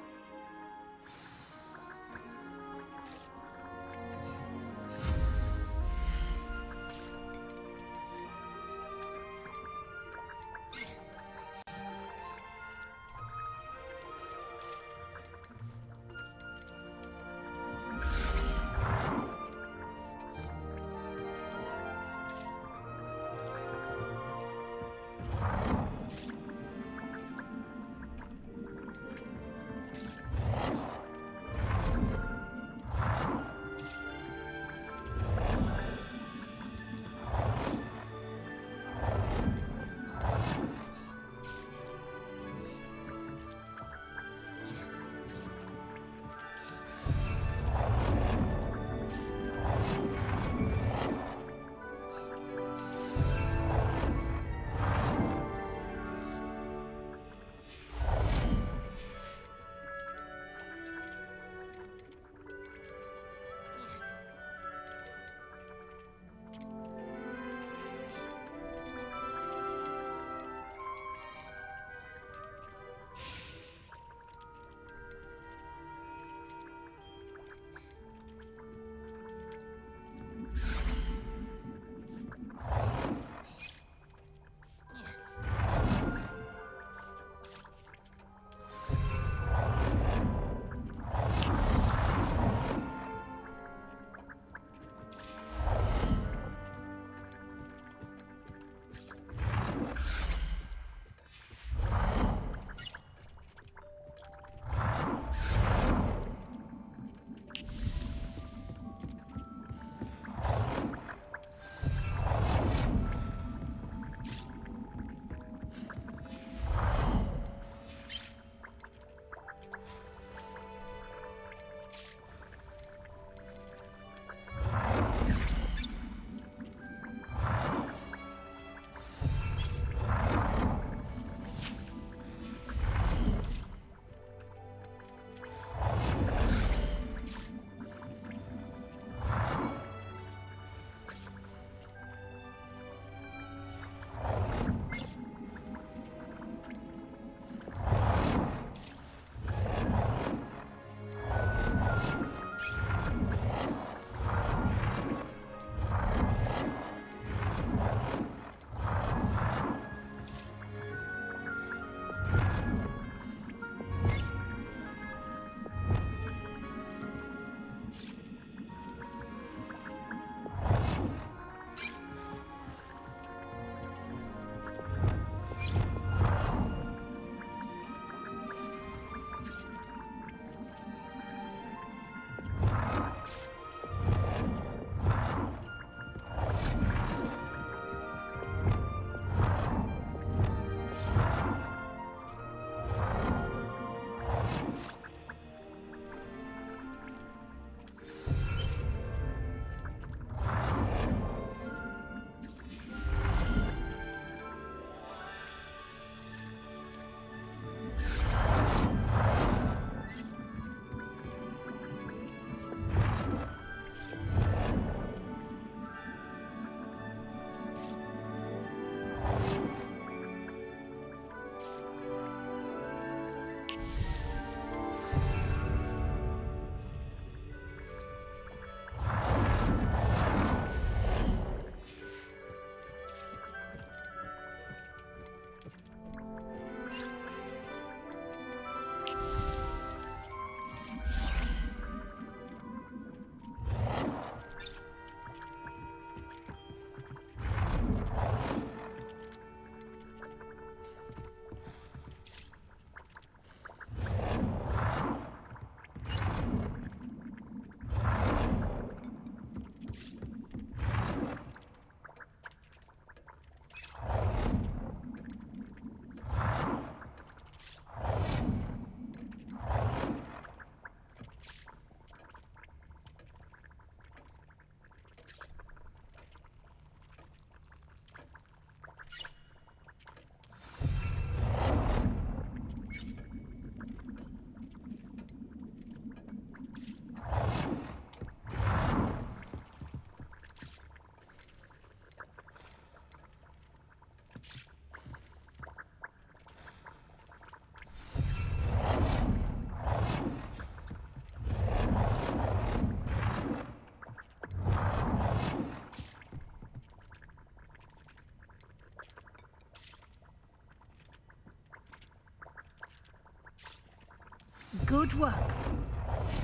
Speaker 9: Good work.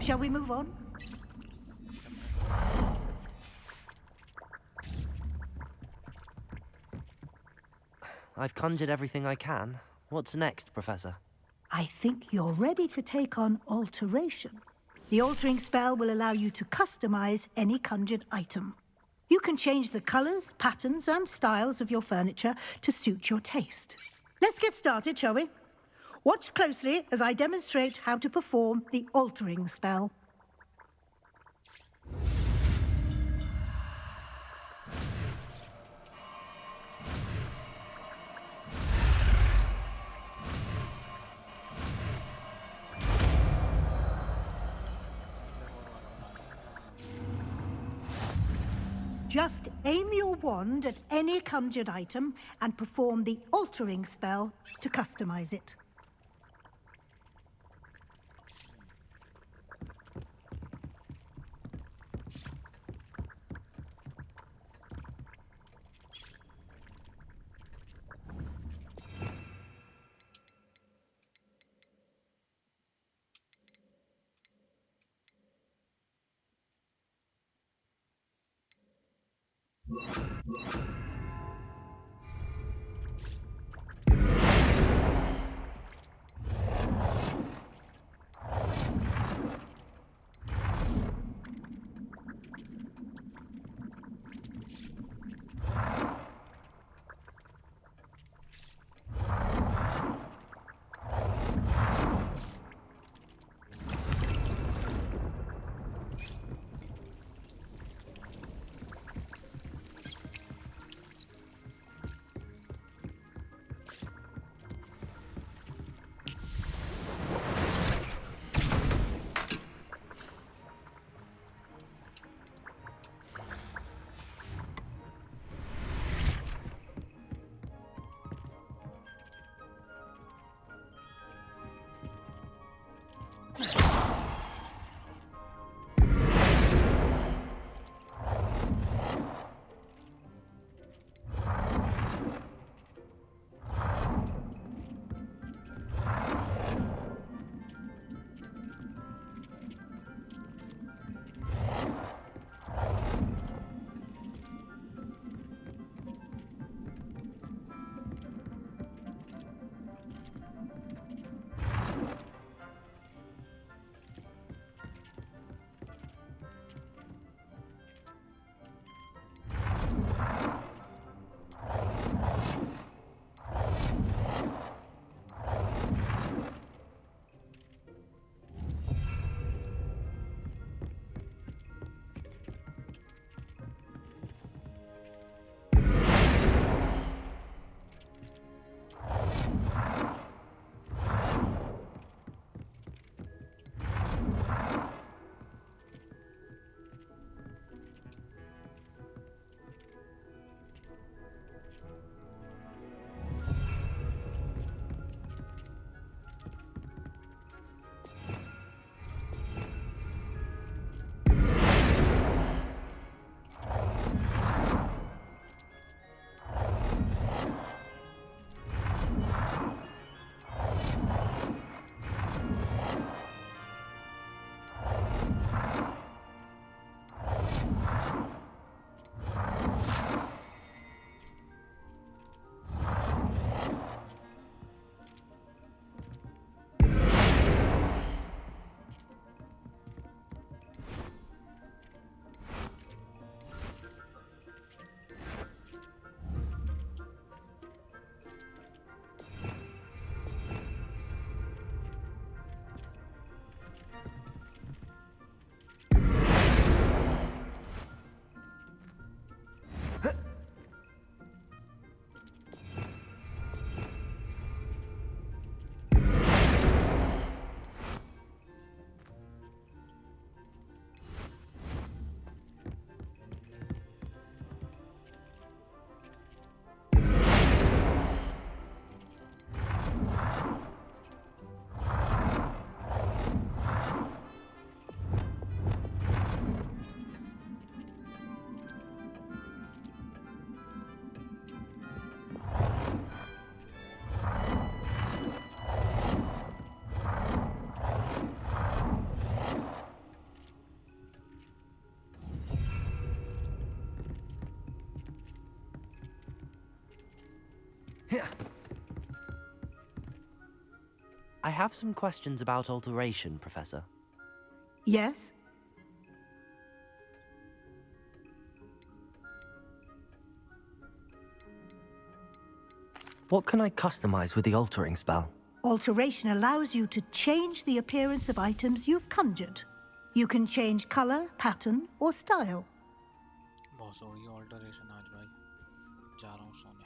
Speaker 9: Shall we move on?
Speaker 2: I've conjured everything I can. What's next, Professor?
Speaker 9: I think you're ready to take on alteration. The altering spell will allow you to customize any conjured item. You can change the colors, patterns, and styles of your furniture to suit your taste. Let's get started, shall we? Watch closely as I demonstrate how to perform the altering spell. Just aim your wand at any conjured item and perform the altering spell to customize it.
Speaker 2: I have some questions about alteration, Professor.
Speaker 9: Yes?
Speaker 2: What can I customize with the altering spell?
Speaker 9: Alteration allows you to change the appearance of items you've conjured. You can change color, pattern, or style.
Speaker 1: बहुत हो रही है alteration आज भाई जा रहा हूँ सोने